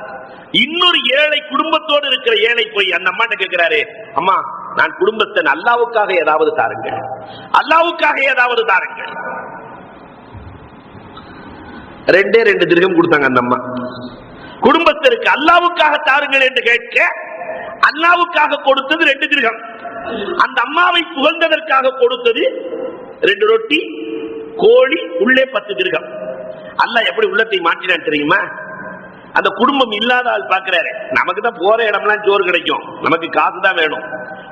இன்னொரு ஏழை குடும்பத்தோடு இருக்கிற ஏழை போய் அந்த அம்மாட்ட கேட்கிறாரு, அம்மா நான் குடும்பத்தை அல்லாவுக்காக ஏதாவது தாருங்கள், அல்லாவுக்காக ஏதாவது தாருங்கள். 2 திரகம் கொடுத்தாங்க அந்த அம்மா. குடும்பத்திற்கு அல்லாவுக்காக தாருங்கள் என்று கேட்க அல்லாவுக்காக கொடுத்தது 2 திரகம். அந்த அம்மாவை புகழ்ந்ததற்காக கொடுத்தது 2 ரொட்டி, கோழி, உள்ளே 10 திரகம். அல்லாஹ் எப்படி உள்ளத்தை மாற்றினான் தெரியுமா? அந்த குடும்பம் இல்லாத ஆள் பாக்குறாரு, நமக்கு தான் போற இடம்லாம் சோறு கிடைக்கும், நமக்கு காசு தான் வேணும்.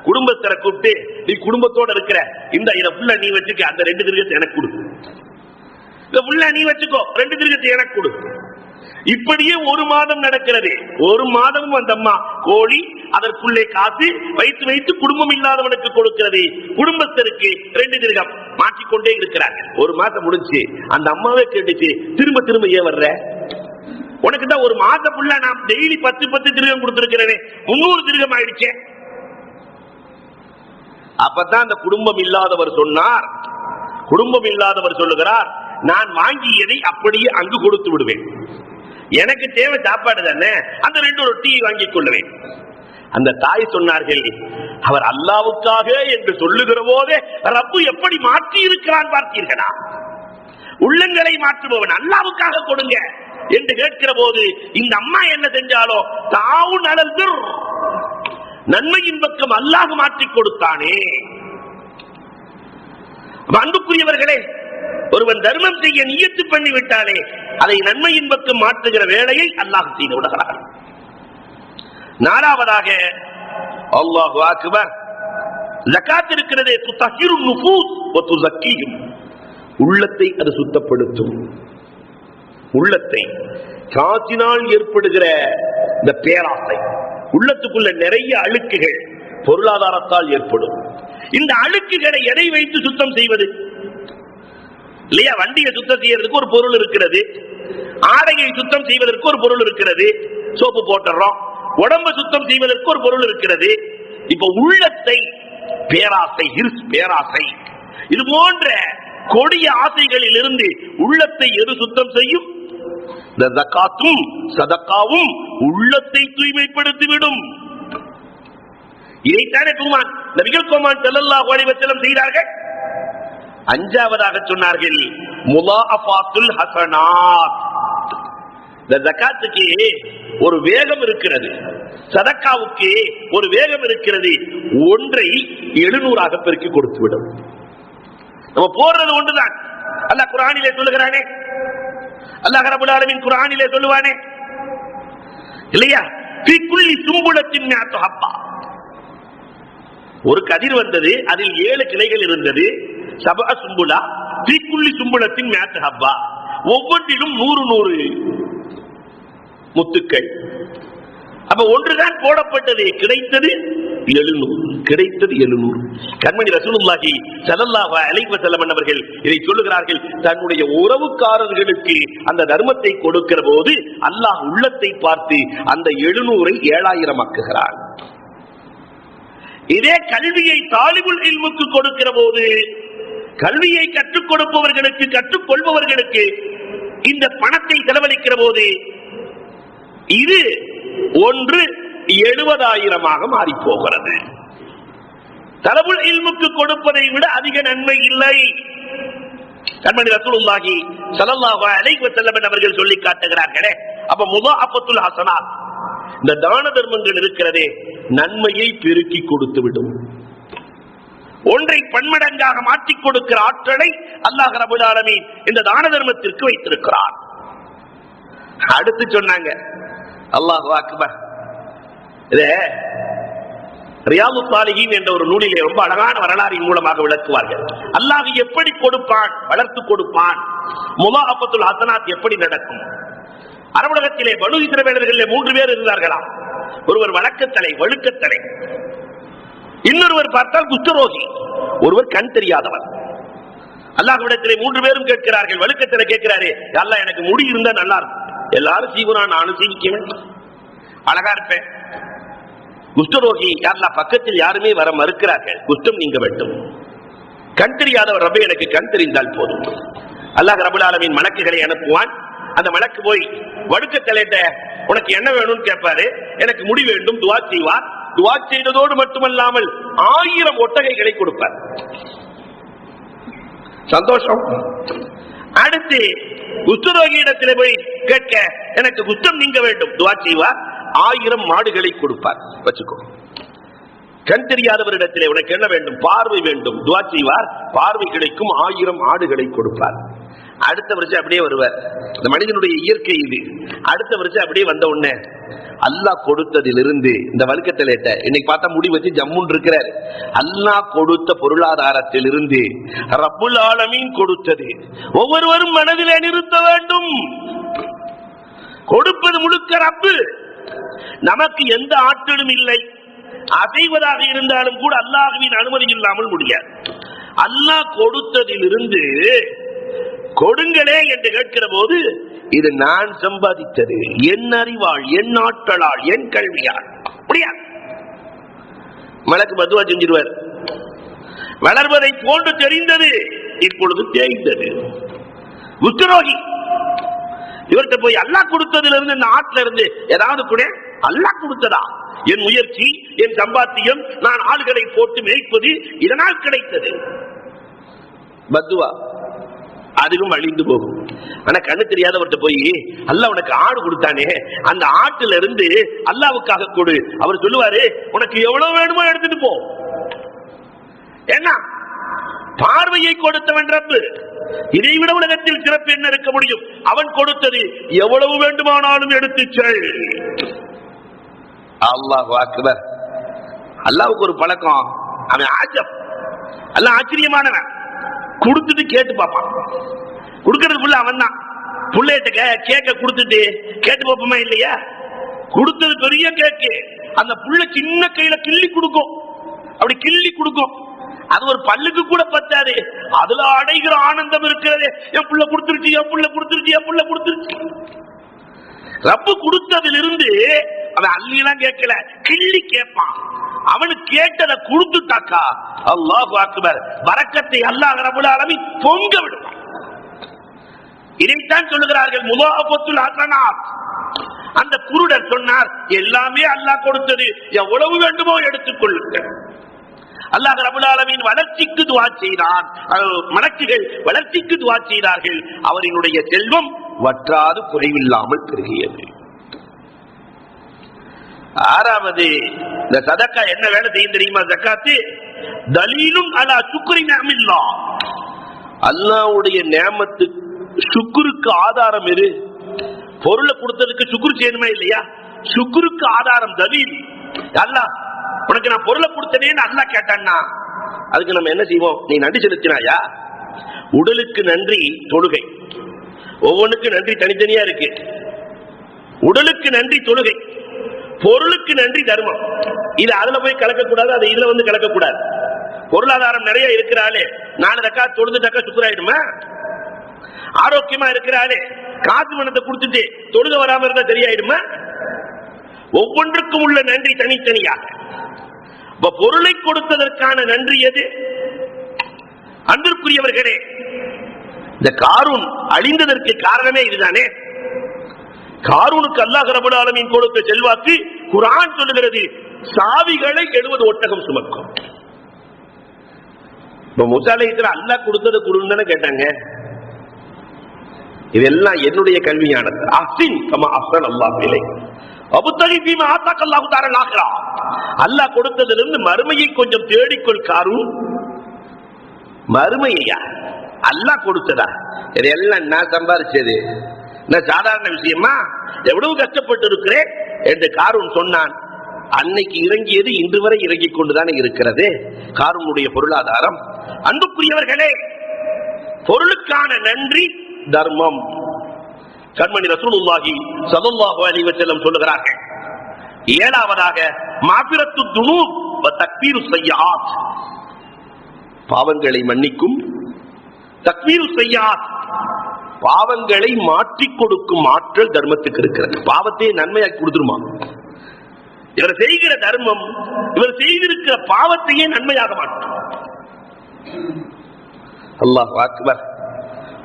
குடும்பத்தை கூப்பிட்டு, நீ குடும்பத்தோட இருக்கிற, இந்த இதை புள்ள நீ வச்சுக்க, அந்த 2 திரகத்தை எனக்கு கொடு, இந்த புள்ள நீ வச்சுக்கோ, 2 திரகத்தை எனக்கு கொடு. இப்படியே 1 மாதம் நடக்கிறது. 1 மாதமும் அந்த அம்மா கோழி, அதற்குள்ளே காசு வைத்து வைத்து குடும்பம் இல்லாதவனுக்கு கொடுக்கிறது. குடும்பத்திற்கு 2 திரகம் மாற்றிக்கொண்டே இருக்கிறார்கள். 1 மாதம் முடிஞ்சு அந்த அம்மாவே கேட்டுச்சு, திரும்ப திரும்ப ஏன் வர்ற? உனக்கு தான் 1 மாதம் புள்ள நான் டெய்லி 10 திரகம் கொடுத்திருக்கிறேன், 300 திரகம் ஆயிடுச்சே. அப்பதான் அந்த குடும்பம் இல்லாதவர் சொன்னார், குடும்பம் இல்லாதவர் சொல்லுகிறார், நான் வாங்கியதை அப்படியே அங்கு கொடுத்து விடுவேன், எனக்கு தேவை சாப்பாடு தானே, அந்த 2 ரொட்டியை வாங்கிக் கொள்ளுவேன். அந்த தாய் சொன்னார்கள், அவர் அல்லாவுக்காக என்று சொல்லுகிற போதே ரப்பு எப்படி மாற்றி இருக்கிறான் பார்த்தீர்களா? உள்ளங்களை மாற்றுபவன் அல்லாவுக்காக கொடுங்க என்று கேட்கிற போது இந்த அம்மா என்ன செஞ்சாலோ தாவும் நடந்து நன்மையின் பக்கம் அல்லாஹ் மாற்றி கொடுத்தானே. அன்புக்குரியவர்களே, ஒருவன் தர்மம் செய்ய நியத்து பண்ணி விட்டாலே அதை நன்மையின் பக்கம் மாற்றுகிற வேலையை அல்லாஹ் செய்து விடுகிறார். 4வதாக அல்லாஹு அக்பர், ஜகாத் இருக்கிறதே, துதஹிருன் நுஃபூஸ் வ துஸக்கிஹும், உள்ளத்தை அது சுத்தப்படுத்தும். உள்ளத்தை காற்றினால் ஏற்படுகிற இந்த பேராசை, உள்ளத்துக்குள்ள நிறைய அழுக்குகள் பொருளாதாரத்தால் ஏற்படும். இந்த அழுக்குகளை எதை வைத்து சுத்தம் செய்வது? இல்லையா, வண்டியை சுத்தம் செய்யறதுக்கு ஒரு பொருள் இருக்கிறது, ஆடையை சுத்தம் செய்வதற்கு ஒரு பொருள் இருக்கிறது, சோப்பு போட்டுறோம். உடம்பை சுத்தம் செய்வதற்கு ஒரு பொருள் இருக்கிறது. இப்ப உள்ளத்தை பேராசை, பேராசை, இது போன்ற கொடிய ஆசைகளில் இருந்து உள்ளத்தை எது சுத்தம் செய்யும்? இந்த ஜகாத்தும் சதகாவும் உள்ளத்தை தூய்மைப்படுத்திவிடும். இதைத்தானே நபிகள் கோமான் ஸல்லல்லாஹு அலைஹி வஸல்லம் செய்தார்கள். 5வதாக சொன்னார்கள், முலாஅஃபாத்துல் ஹஸனாத். இந்த ஜகாத்துக்கு ஒரு வேகம் இருக்கிறது, சதகாவுக்கு ஒரு வேகம் இருக்கிறது. ஒன்றை 700ஆக பெருக்கி கொடுத்து விடும். நம்ம போடுறது ஒன்றுதான். அல்லாஹ் குர்ஆனிலே சொல்லுகிறானே, அல்லாஹ் ரப்பல் ஆலமீன் குர்ஆனிலே சொல்லுவானே இல்லையா, ஃபீ குல்லி சும்புலத்தின் மிஅத்து ஹப்பா. ஒரு கதிர் வந்தது, அதில் 7 கிளைகள் இருந்தது. சபஅ சும்புலா ஃபீ குல்லி சும்புலத்தின் மிஅத்து ஹப்பா, ஒவ்வொன்றிலும் 100 முத்துக்கள். அப்ப ஒன்றுதான் போடப்பட்டது, கிடைத்தது 700, கிடைத்தது 700. கண்மணி ரசூலுல்லாஹி ஸல்லல்லாஹு அலைஹி வஸல்லம் அவர்கள் இதை சொல்லுகிறார்கள். தன்னுடைய உறவுக்காரர்களுக்கு அந்த தர்மத்தை கொடுக்கிற போது அல்லாஹ் உள்ளத்தை பார்த்து அந்த 700ஐ 7000 ஆக்குகிறான். இதே கல்வியை தாலிபுல் இல்முக்கு கொடுக்கிற போது, கல்வியை கற்றுக் கொடுப்பவர்களுக்கு, கற்றுக்கொள்பவர்களுக்கு இந்த பணத்தை செலவழிக்கிற போது இது ஒன்று 70,000 மாறி போகிறது. தலபுல் இல்முக்கு கொடுப்பதை விட அதிக நன்மை இல்லை. கண்மணி ரசூலுல்லாஹி ஸல்லல்லாஹு அலைஹி வஸல்லம் அவர்கள் சொல்லி காட்டுகிறார்களே. அப்ப முதாஅஃபத்துல் ஹஸனாத், இந்த தான தர்மங்கள் இருக்கிறதே, நன்மையை பெருக்கி கொடுத்து விடும். ஒன்றை பன்மடங்காக மாற்றிக் கொடுக்கிற ஆற்றலை அல்லாஹ் ரப்பல் ஆலமீன் இந்த தான தர்மத்திற்கு வைத்திருக்கிறார். அடுத்து சொன்னாங்க, அல்லாஹு அக்பர், ரியாதுஸ் ஸாலிஹீன் என்ற ஒரு நூலிலே ரொம்ப அழகான வரலாறின் மூலமாக விளக்குவார்கள். அல்லாஹ் எப்படி கொடுப்பான், வளர்த்து கொடுப்பான், முதாஅஃபத்துல் ஹஸனாத் எப்படி நடக்கும். அரபுலகத்திலே பனு இஸ்ரவேலர்களிலே 3 பேர் இருந்தார்களாம். ஒருவர் வழக்கத்தலை, வழுக்கத்தலை, இன்னொருவர் பார்த்தால் குஷ்டரோகி, ஒருவர் கண் தெரியாதவர். அல்லாஹ்விடத்திலே 3 பேரும் கேட்கிறார்கள். வழுக்கத்தலை கேட்கிறாரே, அல்லாஹ் எனக்கு முடி இருந்தா நல்லா இருக்கும், எல்லாரும் சீவனா, நானும் சீவிக்குவேன், அழகா இருப்பேன். குஷ்டரோகி, அல்லாஹ் பக்கத்தில் யாருமே வர மறுக்கிறார்கள், குஷ்டம் நீங்க வேண்டும். கண் தெரியாதவர், ரப்பே எனக்கு கண் தெரிந்தால் போதும். அல்லாஹ் ரப்பல் ஆலமீன் மலக்குகளை அனுப்புவான். அந்த மலக்கு போய் வழுக்கத்தலைட்ட உனக்கு என்ன வேணும்னு கேட்பாரு. எனக்கு முடி வேண்டும், துவா செய்வார். துஆ செய்ததோடு மட்டுமல்லாமல் 1000 ஒட்டகைகளை கொடுப்பார். சந்தோஷம். அடுத்து குஷ்டரோகியிடத்தில் போய் கேட்க, எனக்கு குஷ்டம் நீங்க வேண்டும், துஆ செய்வார். 1000 மாடுகளை கொடுப்பார். வச்சுக்கோ. கண் தெரியாதவரிடத்திலே உனக்கு என்ன வேண்டும்? பார்வை வேண்டும், துஆ செய்வார். பார்வை கிடைக்கும். 1000 ஆடுகளை கொடுப்பார். அடுத்த வருஷம் அப்படியே வருவார். இந்த மனிதனுடைய இயற்கை இது. அடுத்த வருஷம் அப்படியே வந்த உடனே அல்லாஹ் கொடுத்ததிலிருந்து இந்த வழுக்கத்தில் இன்னைக்கு பார்த்தா முடி வச்சு ஜம்முன் இருக்கிறார். அல்லாஹ் கொடுத்த பொருளாதாரத்திலிருந்து ரப்புல் ஆலமீன் கொடுத்தது ஒவ்வொருவரும் மனதிலே நிறுத்த வேண்டும். கொடுப்பது முழுக்க ரப்பு. நமக்கு எந்த ஆற்றலும் இல்லை. அசைவதாக இருந்தாலும் கூட அல்லாஹ்வின் அனுமதி இல்லாமல் முடியாது. அல்லாஹ் கொடுத்ததிலிருந்து கொடுங்களே என்று கேட்கிற போது, இது நான் சம்பாதித்தது, என் அறிவாள், என் ஆற்றலால், என் கல்வியால். அப்படியா? மலக்கு பதுவா செஞ்சிருவார். வளர்வதை போன்று தெரிந்தது, இப்பொழுது தேய்ந்தது. குஷ்டரோகி இவர்கிட்ட போய் அல்லாஹ் கொடுத்ததிலிருந்து, இந்த ஆற்றில இருந்து ஏதாவது கூட அல்லாஹ் கொடுத்ததா? என் முயற்சி, என் சம்பாத்தியம், நான் ஆள்களை போட்டு மேய்ப்பது, இதனால் கிடைத்தது. பத்துவா அதுவும் அழிந்து போகும். ஆனா கண்ணு தெரியாதவர்கிட்ட போய் அல்லாஹ் உனக்கு ஆடு கொடுத்தானே, அந்த ஆட்டுல இருந்து அல்லாஹ்வுக்காக கொடு. அவர் சொல்லுவாரு, உனக்கு எவ்வளவு வேணுமோ எடுத்துட்டு போ. என்ன பார்வையை கொடுத்தவன் ரப்பு. இதை விட உலகத்தில் சிறப்பு என்ன இருக்க முடியும்? அவன் கொடுத்தது எவ்வளவு வேண்டுமானாலும் எடுத்து செல். அல்லாஹ் அக்பர். அல்லாஹ்வுக்கு ஒரு பழக்கம், அவன் ஆஜப். அல்லாஹ் ஆச்சரியமானவன். கொடுத்துட்டு கேட்டு பார்ப்பான். கொடுக்கறதுக்குள்ள அவன் தான். புள்ளையிட்ட கேக்க கொடுத்துட்டு கேட்டு பார்ப்போமா இல்லையா? கொடுத்தது பெரிய கேக்கு. அந்த புள்ள சின்ன கையில கிள்ளி கொடுக்கும். அப்படி கிள்ளி கொடுக்கும். அது ஒரு பல்லுக்கு கூட பத்தாது. அதுல அடைகிற ஆனந்தம் இருக்கிறது. என் புள்ள கொடுத்துருச்சு, என் புள்ள கொடுத்துருச்சு, என் புள்ள கொடுத்துருச்சு. ரப்பு கொடுத்ததிலிருந்து அவன் அள்ளியெல்லாம் கேட்கல, கிள்ளி கேட்பான். அவனுக்கு கேட்டதை கொடுத்துட்டாக்கா அல்லாஹு அக்பர், பரக்கத்தை அல்லாஹ் ரப்பல் ஆலமீன் பொங்க விடுவான். இதைத்தான் சொல்லுகிறார்கள் முலாஃபத்துல் ஹஸனாத். அந்த குருடர் சொன்னார், எல்லாமே அல்லாஹ் கொடுத்தது, எவ்வளவு வேண்டுமோ எடுத்துக்கொள்ளுங்கள். அல்லாஹ் ரப்பல் ஆலமீன் வளர்ச்சிக்கு துஆ செய்தான். மலக்குகள் வளர்ச்சிக்கு துஆ செய்தார்கள். அவரினுடைய செல்வம் வற்றாது குறைவில்லாமல் பெருகியது. ஆறாவது, இந்த சதக்கா என்ன வேலை செய்யும் தெரியுமா? ஜக்காத்து தலீலும் அலா சுக்ரி நிஅமில்லாஹ். அல்லாஹ்வுடைய நிஅமத்து சுக்ருக்கு ஆதாரம் எது? பொருளை கொடுத்ததுக்கு சுக்ர் செய்யணுமா இல்லையா? சுக்ருக்கு ஆதாரம் தலீல். அல்லாஹ் உனக்கு நான் பொருளை கொடுத்தனேன்னு அல்லாஹ் கேட்டான்னா அதுக்கு நம்ம என்ன செய்வோம்? நீ நன்றி செலுத்தினாயா? உடலுக்கு நன்றி தொழுகை. ஒவ்வொன்றுக்கு நன்றி தனித்தனியா இருக்கு. உடலுக்கு நன்றி தொழுகை, பொருளுக்கு நன்றி தர்மம். இது அதுல போய் கலக்கக்கூடாது, அது இதுல வந்து கலக்கக்கூடாது. பொருளாதாரம் நிறைய இருக்கிறாளே, 4 ரக்காத் தொழுதுட்டாக்கா சுக்குராயிடுமா? ஆரோக்கியமா இருக்கிறாளே, காசு பணத்தை கொடுத்துட்டு தொழுக வராம இருந்தா சரியாயிடுமா? ஒவ்வொன்றுக்கும் உள்ள நன்றி தனித்தனியாக. பொருளை கொடுத்ததற்கான நன்றி எது? அன்பிற்குரியவர்களே, இந்த காரூன் அழிந்ததற்கு காரணமே இதுதானே. காரூனுக்கு அல்லாஹ் ரப்பல் ஆலமீன் கொடுத்த செல்வாக்கு குர்ஆன் சொல்லுகிறது, சாவிகளை 70 ஒட்டகம் சுமக்கும். இப்ப மூசா அலைஹிஸ்ஸலாம் அல்லாஹ் கொடுத்தது குருன்னு கேட்டாங்க. இதெல்லாம் என்னுடைய கல்வியானது. அஹ்சின் கமா அஹ்ஸன அல்லாஹ் இலைக் வப்தகி ஃபீமா ஆதாக அல்லாஹு தஆலா ஆகிரா. அல்லாஹ் கொடுத்ததிலிருந்து மறுமையை கொஞ்சம் தேடிக்கொள் காரூன். மறுமையா அல்லாஹ் கொடுத்ததா? இதெல்லாம் நான் சம்பாதிச்சது, சாதாரண விஷயமா? எவ்வளவு கஷ்டப்பட்டு இருக்கிறேன் என்று காரூன் சொன்னான். அன்னைக்கு இறங்கியது இன்று வரை இறங்கிக் கொண்டுதானே இருக்கிறது காரூனுடைய பொருளாதாரம். அன்புக்குரியவர்களே, பொருளுக்கான நன்றி தர்மம். கண்மணி ரசூலுல்லாஹி ஸல்லல்லாஹு அலைஹி வஸல்லம் சொல்லுகிறார்கள், 7வதாக மாஃபிரத்து துனூப் வ தக்பீரு ஸய்யாத். பாவங்களை மன்னிக்கும், தக்பீரு ஸய்யாத் பாவங்களை மாற்றிக் கொடுக்கும் ஆற்றல் தர்மத்துக்கு இருக்கிறது. பாவத்தையே நன்மையாக்கி கொடுத்துருமா? இவர் செய்கிற தர்மம் இவர் செய்திருக்கிற பாவத்தையே நன்மையாக மாற்றும். அல்லாஹ் அக்பர்.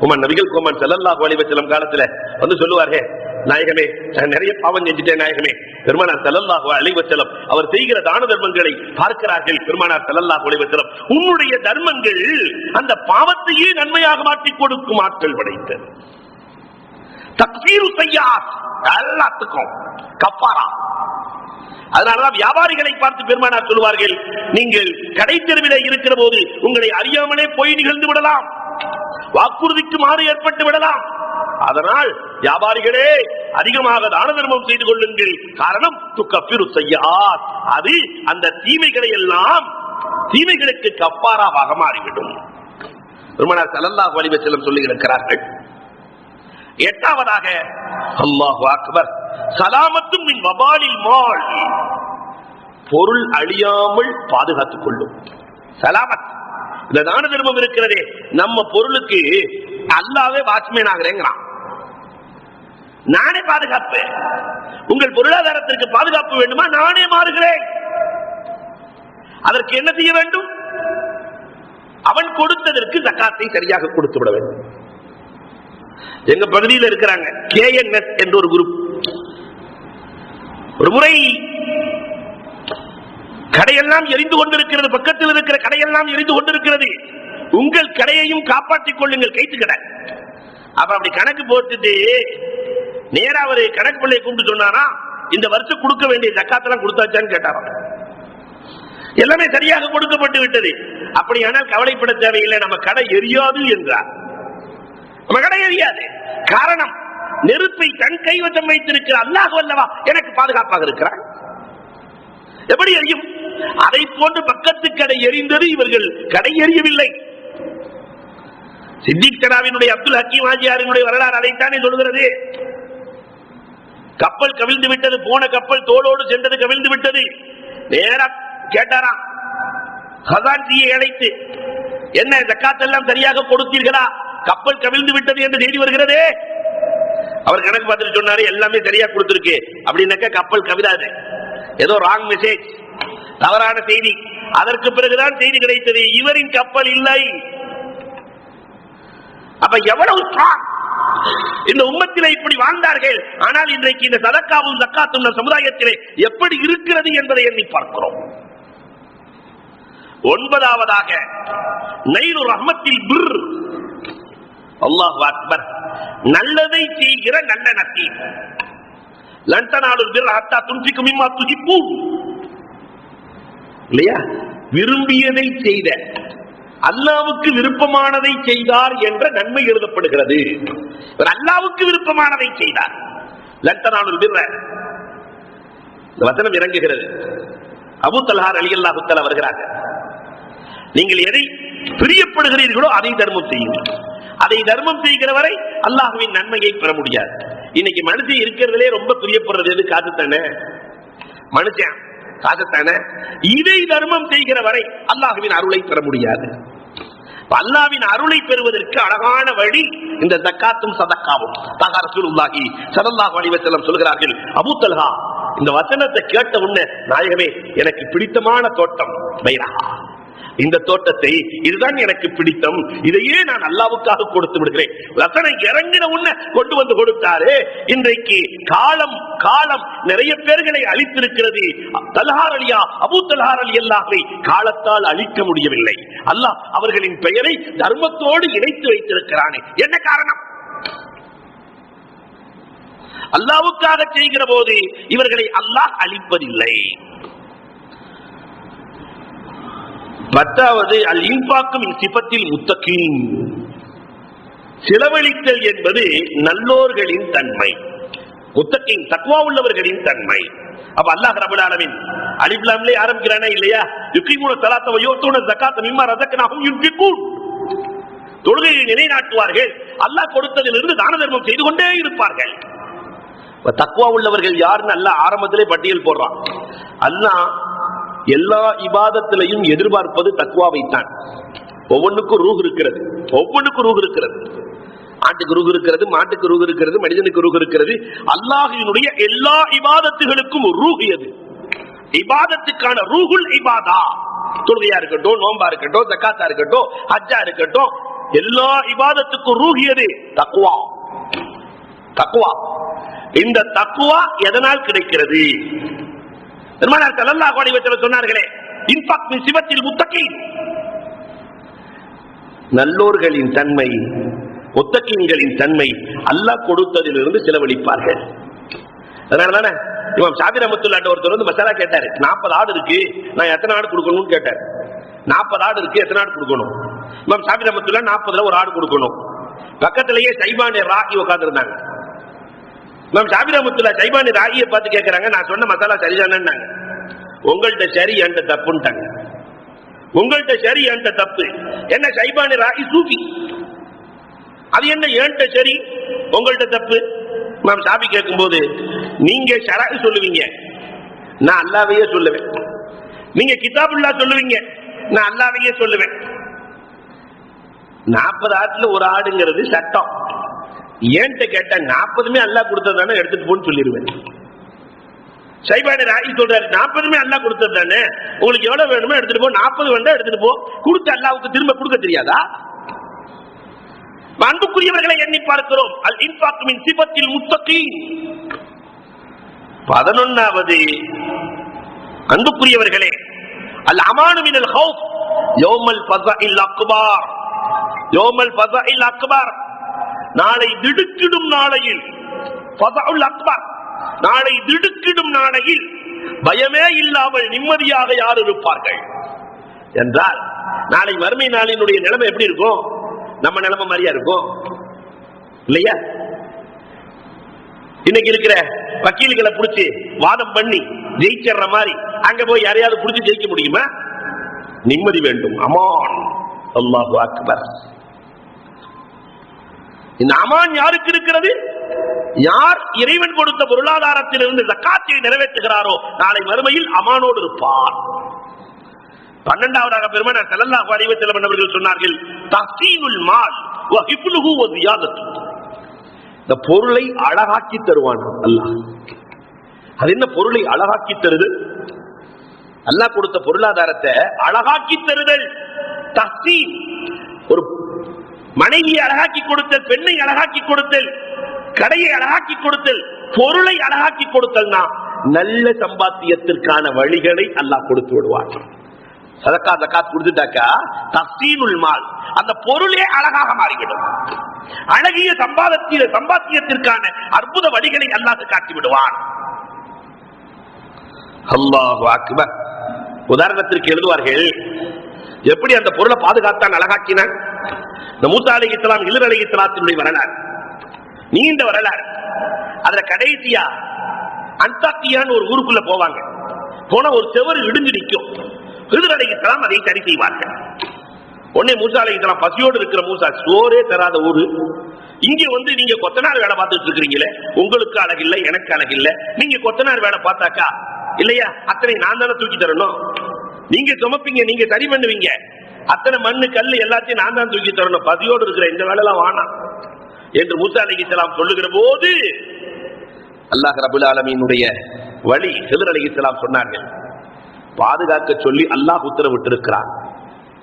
உமர் நபிகள் கோமன் ஸல்லல்லாஹு அலைஹி வஸல்லம் காலத்துல வந்து சொல்லுவார்கள், நாயகமே நான் நிறைய பாவம் செஞ்சுட்டேன் நாயகமே. பெருமானார் ஸல்லல்லாஹு அலைஹி வஸல்லம் அவர் செய்கிற தான தர்மங்களை பார்க்கிறார்கள். பெருமானார் ஸல்லல்லாஹு அலைஹி வஸல்லம் உன்னுடைய தர்மங்கள் அந்த பாவத்தையே நன்மையாக மாற்றி கொடுக்கும் ஆற்றல் படைத்தது. தக்ஃபீரு ஸய்யாத் எல்லாத்துக்கும் கஃபாரா. அதனாலதான் வியாபாரிகளை பார்த்து பெருமானார் சொல்வார்கள், நீங்கள் கடை தெருவிலே இருக்கிற போது உங்களை அறியாமலே போய் நிகழ்ந்து விடலாம், வாக்குறுதிக்கு மாறு ஏற்பட்டு விடலாம். அதனால் வியாபாரிகளே அதிகமாக தான தர்மம் செய்து கொள்ளுங்கள். காரணம் துக்கஃபிரு ஸய்யாத், அது அந்த தீமைகளை எல்லாம் தீமைகளுக்கு கஃபாராவாக மாறிவிடும். பெருமானார் ஸல்லல்லாஹு அலைஹி வஸல்லம் சொல்லி இருக்கிறார்கள். எட்டாவதாக அல்லாஹு அக்பர் சலாமத்தும் மின் வபாலில் மால், பொருள் அழியாமல் பாதுகாத்துக் கொள்ளும். சலாமத் இந்த தான தர்மம் இருக்கிறதே, நம்ம பொருளுக்கு அல்லாஹ்வே வாட்ச்மேன் ஆகிறேங்கிறான். நானே பாதுகாப்பேன். உங்கள் பொருளாதாரத்திற்கு பாதுகாப்பு வேண்டுமா? நானே மாறுகிறேன். அதற்கு என்ன செய்ய வேண்டும்? அவன் கொடுத்ததற்கு ஜகாத்தை சரியாக கொடுத்து விட வேண்டும். எங்க பகுதியில் இருக்கிறாங்க KNS என்ற ஒரு குரூப். ஒரு முறை கடையெல்லாம் எரிந்து கொண்டிருக்கிறது, பக்கத்தில் இருக்கிற கடையெல்லாம் எரிந்து கொண்டிருக்கிறது. உங்கள் கடையையும் காப்பாற்றிக் கொள்ளுங்கள், கைத்து கடை. அப்ப அப்படி கணக்கு போட்டுட்டு நேரா ஒரு கணக்கு பிள்ளையை கூப்பிட்டு சொன்னாரா, இந்த வருஷம் கொடுக்க வேண்டிய ஜக்காத்தெல்லாம் கொடுத்தாச்சான்னு கேட்டாராம். எல்லாமே சரியாக கொடுக்கப்பட்டு விட்டது. அப்படியானால் கவலைப்பட தேவையில்லை, நம்ம கடை எரியாது என்றார். நம்ம கடை எரியாது. காரணம், நெருப்பை தன் கைவசம் வைத்திருக்கிற அல்லாஹ் அல்லவா எனக்கு பாதுகாப்பாக இருக்கிறார். எப்படி எரியும்? அதை போன்று பக்கத்து கடை எரிந்தது, இவர்கள் கடை எரியவில்லை. சித்திக் தனாவினுடைய அப்துல் ஹக்கீம் ஆஜியாரினுடைய வரலாறு அதைத்தானே சொல்கிறது. கப்பல் கவிழ்ந்து விட்டது, போன கப்பல் தோளோடு சென்றது கவிழ்ந்து விட்டது. நேரம் கேட்டாராம் ஹசான்ஜியை அழைத்து, என்ன ஜக்காத்தெல்லாம் சரியாக கொடுத்தீர்களா? கப்பல் கவிழ்ந்து விட்டது என்று செய்தி வருகிறதே. அவர் கணக்கு பார்த்துட்டு சொன்னாரு, எல்லாமே சரியா கொடுத்திருக்கு. அப்படின்னாக்க கப்பல் கவிழாது, ஏதோ ராங் மெசேஜ், தவறான செய்தி. அதற்கு பிறகுதான் செய்தி கிடைத்தது, இவரின் கப்பல் இல்லை. அப்ப எவ்வளவு இந்த உம்மத்திலே இப்படி வாழ்ந்தார்கள். ஆனால் இன்றைக்கு இந்த சதக்காவும் ஜக்காத்தும் சமுதாயத்திலே எப்படி இருக்கிறது என்பதை எண்ணி பார்க்கிறோம். ஒன்பதாவதாக நைலு ரஹ்மத்தில் பிர், அல்லாஹு அக்பர், நல்லதை செய்கிற நல்ல நத்தி. லன் தனாலுல் பிர்ர ஹத்தா துன்ஃபிகு மிம்மா துஹிப்பூன். இல்லையா? விரும்பியதை செய்த, அல்லாஹ்வுக்கு விருப்பமானதை செய்தார் என்ற நன்மை எழுதப்படுகிறது. அல்லாஹ்வுக்கு விருப்பமானதை செய்தார். லன் தனாலுல் பிர்ர, இந்த வசனம் இறங்குகிறது. அபூ தல்ஹா ரலியல்லாஹு தஆலா வருகிறாங்க. நீங்கள் எதை பிரியப்படுகிறீர்களோ அதை தர்மம் செய்யுங்கள். அதை தர்மம் செய்கிற வரை அல்லாஹ்வின் நன்மையை பெற முடியாது. இன்னைக்கு மனுஷன் இருக்கிறதுலே ரொம்ப பிரியப்படுறது எது? காசுத்தானே. மனுஷன் காசுத்தானே. இதை தர்மம் செய்கிற வரை அல்லாஹ்வின் அருளை பெற முடியாது. அல்லாஹ்வின் அருளை பெறுவதற்கு அழகான வழி இந்த ஜக்காத்தும் சதக்காவும். ரசூலுல்லாஹி ஸல்லல்லாஹு அலைஹி வஸல்லம் சொல்கிறார்கள், அபூ தல்ஹா இந்த வசனத்தை கேட்ட உடனே, நாயகமே எனக்கு பிடித்தமான தோட்டம் பைரஹா, இந்த தோட்டத்தை, இதுதான் எனக்கு பிடித்தம், இதையே நான் அல்லாஹ்வுக்காக கொடுத்து விடுகிறேன். வசனம் இறங்கின உடனே கொண்டு வந்து கொடுத்தாரு. இன்றைக்கு காலம் காலம் நிறைய பேர்களை அழித்திருக்கிறது. தல்ஹா ரலியா, அபூ தல்ஹா ரலியல்லாஹு காலத்தால் அழிக்க முடியவில்லை. அல்லாஹ் அவர்களின் பெயரை தர்மத்தோடு இணைத்து வைத்திருக்கிறானே. என்ன காரணம்? அல்லாஹ்வுக்காக செய்கிற போது இவர்களை அல்லாஹ் அழிப்பதில்லை. பத்தாவது அல் இன்ஃபாக்கும் சிஃபத்தில் முத்தகீன், செலவழித்தல் என்பது நல்லோர்களின் தன்மை, முத்தகீன் தக்வா உள்ளவர்களின் தன்மை. அப்ப அல்லாஹ் ரப்பல் ஆலமீன் அலிஃப் லாம் லே ஆரம்பிக்கிறானே இல்லையா? யுகீமுன ஸலாத்த வ யூதுன ஸகாத்த மிம்மா ரஸக்னாஹும் யுன்ஃபிகூன். தொழுகையை நிலைநாட்டுவார்கள், அல்லாஹ் கொடுத்ததிலிருந்து தான தர்மம் செய்து கொண்டே இருப்பார்கள். தக்வா உள்ளவர்கள் யாருன்னு அல்லாஹ் ஆரம்பத்திலே பட்டியல் போடுறான். அல்லாஹ் எல்லா இபாதத்திலையும் எதிர்பார்ப்பது தக்வாவை தான். ஒவ்வொன்றுக்கும் ரூஹ் இருக்கிறது, ஒவ்வொன்றுக்கும் ரூஹ் இருக்கிறது. ஆட்டுக்கு ரூஹ் இருக்கிறது, மாட்டுக்கு ரூஹ் இருக்கிறது, மனிதனுக்கு ரூஹ் இருக்கிறது. அல்லாஹ்வினுடைய எல்லா இபாதத்துகளுக்கும் ரூஹ் எது? இபாதத்துக்கான ரூஹுல் இபாதா. தொழுகையா இருக்கட்டும், நோன்பா இருக்கட்டும், ஜக்காத்தா இருக்கட்டும், ஹஜ்ஜா இருக்கட்டும், எல்லா இபாதத்துக்கும் ரூஹ் எது? தக்வா. தக்வா. இந்த தக்குவா எதனால் கிடைக்கிறது? பெருமானார் ஸல்லல்லாஹு அலைஹி வஸல்லம் சொன்னார்களே, இன்ஃபாக் மின் சிவத்தில் முத்தகீன், நல்லோர்களின் தன்மை, முத்தகீன்களின் தன்மை அல்லாஹ் கொடுத்ததிலிருந்து செலவழிப்பார்கள். அதனாலதானே இமாம் ஷாஃபி ரஹ்மத்துல்லாஹி ஒருத்தர் வந்து மசாலா கேட்டாரு, 40 ஆடு இருக்கு, நான் எத்தனை ஆடு கொடுக்கணும்னு கேட்டார். 40 ஆடு இருக்கு, எத்தனை ஆடு கொடுக்கணும்? இமாம் ஷாஃபி ரஹ்மத்துல்லாஹி 40ல ஒரு ஆடு கொடுக்கணும். பக்கத்திலேயே ஷைபானி ராகி உட்கார்ந்து இருந்தாங்க. இமாம் ஷாஃபி ரஹ்மத்துல்லாஹி ஷைபானி ராகியை பார்த்து கேட்கறாங்க, நான் சொன்ன மசாலா சரிதானேன்னாங்க. உங்கள்கிட்ட சரி என்கிட்ட தப்புன்ட்டாங்க. உங்கள்கிட்ட சரி என்கிட்ட தப்பு. என்ன ஷைபானி ராகி சூஃபி, அது என்ன என்கிட்ட சரி உங்கள்கிட்ட தப்பு? இமாம் ஷாஃபி கேட்கும்போது, நீங்க ஷரஅ சொல்லுவீங்க, நான் அல்லாஹ்வையே சொல்லுவேன். நீங்க கிதாபுல்லாஹ் சொல்லுவீங்க, நான் அல்லாஹ்வையே சொல்லுவேன். 40 ஆட்டுல ஒரு ஆடுங்கிறது சட்டம். ஏன்ட்ட கேட்ட 40மே அல்லாஹ் கொடுத்ததானே, எடுத்துட்டு போன்னு சொல்லிடுவேன். ஷைபானி ராகி சொல்றாரு, 40மே அல்லாஹ் கொடுத்தது தானே, உங்களுக்கு எவ்வளவு வேணுமோ எடுத்துட்டு போ, 40 வேண்டாம் எடுத்துட்டு போ. கொடுத்து அல்லாஹ்வுக்கு திரும்ப கொடுக்க தெரியாதா? அன்புக்குரியவர்களை எண்ணி பார்க்கிறோம். அல் இன்ஃபாக் மின் சிபத்தில் முத்தகீன். 11வது அன்புக்குரியவர்களே, அல் அமானு மினல் ஹௌஃப் யௌமல் ஃபஸஇல் அக்பர். யௌமல் ஃபஸஇல் அக்பர், நாளை திடுக்கிடும் நாளையில், ஃபஸஉல் அக்பர், நாளை திடுக்கிடும் நாளையில் பயமே இல்லாமல் நிம்மதியாக யார் இருப்பார்கள் என்றால், நாளை மறுமை நாளினுடைய நிலைமை எப்படி இருக்கும்? நம்ம நிலைமை மாதிரியா இருக்கும் இல்லையா? இன்னைக்கு இருக்கிற வக்கீல்களை புடிச்சு வாதம் பண்ணி ஜெயிச்சற மாதிரி அங்க போய் யாரையாவது புடிச்சு ஜெயிக்க முடியுமா? நிம்மதி வேண்டும், அமான். அல்லாஹு அக்பர். இந்த அமான் யாருக்கு இருக்கிறது? யார் இறைவன் கொடுத்த பொருளாதாரத்திலிருந்து ஜக்காத்தை நிறைவேற்றுகிறாரோ நாளை மறுமையில் அமானோடு இருப்பார். 12வதாக பெருமானார் ஸல்லல்லாஹு அலைஹி வஸல்லம் அவர்கள் சொன்னார்கள், தஹ்சீனுல் மால் வ ஹிஃப்லுஹு வ ஜியாதத்து. இந்த பொருளை அழகாக்கி தருவான் அல்லாஹ். அது என்ன பொருளை அழகாக்கி தருது? அல்லாஹ் கொடுத்த பொருளாதாரத்தை அழகாக்கி தருதல் தஹ்சீன். ஒரு மனைவியை அழகாக்கி கொடுத்தல், பெண்ணை அழகாக்கி கொடுத்தல், கடையை அழகாக்கி கொடுத்தல், பொருளை அழகாக்கி கொடுத்தல்னா நல்ல சம்பாத்தியத்திற்கான வழிகளை அல்லாஹ் கொடுத்து விடுவான். சதக்கா ஜகாத் கொடுத்துட்டாக்கா தஹ்சீனுல் மால், அந்த பொருளே அழகாக மாறிவிடும். அழகிய சம்பாத்தியத்திற்கான அற்புத வழிகளை அல்லாஹ் காட்டி விடுவான். அல்லாஹு அக்பர். உதாரணத்திற்கு எழுதுவார்கள், எப்படி அந்த பொருளை பாதுகாத்தான், அழகாக்கினான். இந்த மூசா அலைஹிஸ்ஸலாம், ஹிஜ்ர் அலைஹிஸ்ஸலாத்தினுடைய வரலாறு, நீண்ட வரலாறு. அதுல கடைசியா அன்தாக்கியான்னு ஒரு ஊருக்குள்ள போவாங்க. போன ஒரு செவரு இடிஞ்சு நிற்கும். ஹிஜ்ர் அலைஹிஸ்ஸலாம் அதை சரி செய்வார்கள். உடனே மூசா அலைஹிஸ்ஸலாம், பசியோடு இருக்கிற மூசா, சோரே தராத ஊரு, இங்க வந்து நீங்க கொத்தனார் வேலை பார்த்துட்டு இருக்கிறீங்களே, உங்களுக்கு அழகில்லை, எனக்கு அழகில்லை. நீங்க கொத்தனார் வேலை பார்த்தாக்கா இல்லையா, அத்தனை நான் தானே தூக்கி தரணும். நீங்க சுமப்பீங்க, நீங்க சரி பண்ணுவீங்க, அத்தனை மண்ணு கல்லு எல்லாத்தையும் நான் தான் தூக்கி தரணும். பசியோடு இருக்கிற இந்த வேலை எல்லாம் வானா என்று மூசா அலைஹிஸ்ஸலாம் சொல்லுகிற போது அல்லாஹ் ரப்பல் ஆலமீனுடைய வழி ஹிஜ்ர் அலைஹிஸ்ஸலாம் சொன்னார்கள், பாதுகாக்க சொல்லி அல்லாஹ் உத்தரவிட்டிருக்கிறார்.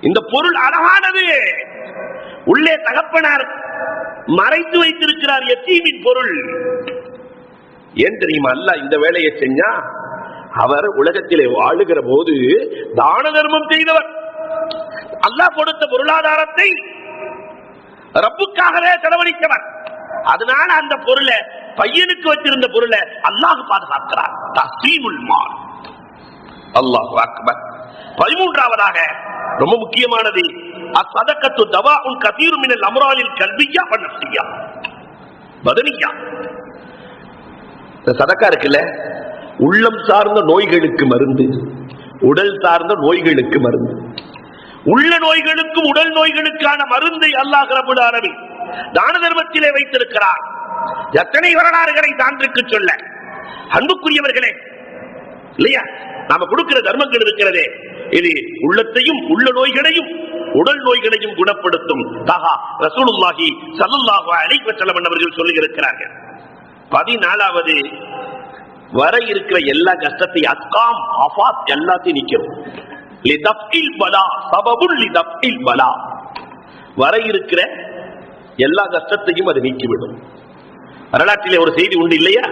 இந்த பொருள் அழகானது, உள்ளே தகப்பனார் மறைத்து வைத்திருக்கிறார் யத்தீமின் பொருள். ஏன் தெரியுமா? அல்லாஹ் இந்த வேலையை செஞ்சா, அவர் உலகத்திலே வாழுகிற போது தான தர்மம் செய்தவர். அல்லாஹ் கொடுத்த பொருளாதாரத்தை ரப்புக்காகவே செலவழித்தவர். அதனால அந்த பொருளை, பையனுக்கு வச்சிருந்த பொருளை அல்லாஹ் பாதுகாக்கிறார். தஹ்சீனுல் மால். அல்லாஹு அக்பர். 13வதாக ரொம்ப முக்கியமானது, அஸ்ஸதகத்து தவாஉன் கஸீரு மினல் அம்ராலில் கல்பிய்யா வ நஃப்ஸிய்யா பதனிய்யா. இந்த சதக்கா இருக்குல்ல, உள்ளம் சார்ந்த நோய்களுக்கு மருந்து, உடல் சார்ந்த நோய்களுக்கு மருந்து. உள்ள நோய்களுக்கும் உடல் நோய்களுக்கான மருந்தை அல்லாஹ் ரப்பல் ஆலமீன் தான தர்மத்திலே வைத்திருக்கிறார். எத்தனை வரலாறுகளை தாண்டிற்கு சொல்ல. அன்புக்குரியவர்களே, இல்லையா, நாம கொடுக்கிற தர்மங்கள் இருக்கிறதே, இது உள்ளத்தையும் உள்ள நோய்களையும் உடல் நோய்களையும் குணப்படுத்தும். தஹா ரசூலுல்லாஹி ஸல்லல்லாஹு அலைஹி வஸல்லம் அவர்கள் சொல்லி இருக்கிறார்கள். 14வது, வர இருக்கிற எல்லா கஷ்டத்தை, அஸ்காம் ஆஃபாத் எல்லாத்தையும் நிக்கும். லிதஃபில் பலா சபபுல் லிதஃபில் பலா, வர இருக்கிற எல்லா கஷ்டத்தையும் அது நீக்கிவிடும். வரலாற்றிலே ஒரு செய்தி உண்டு இல்லையா?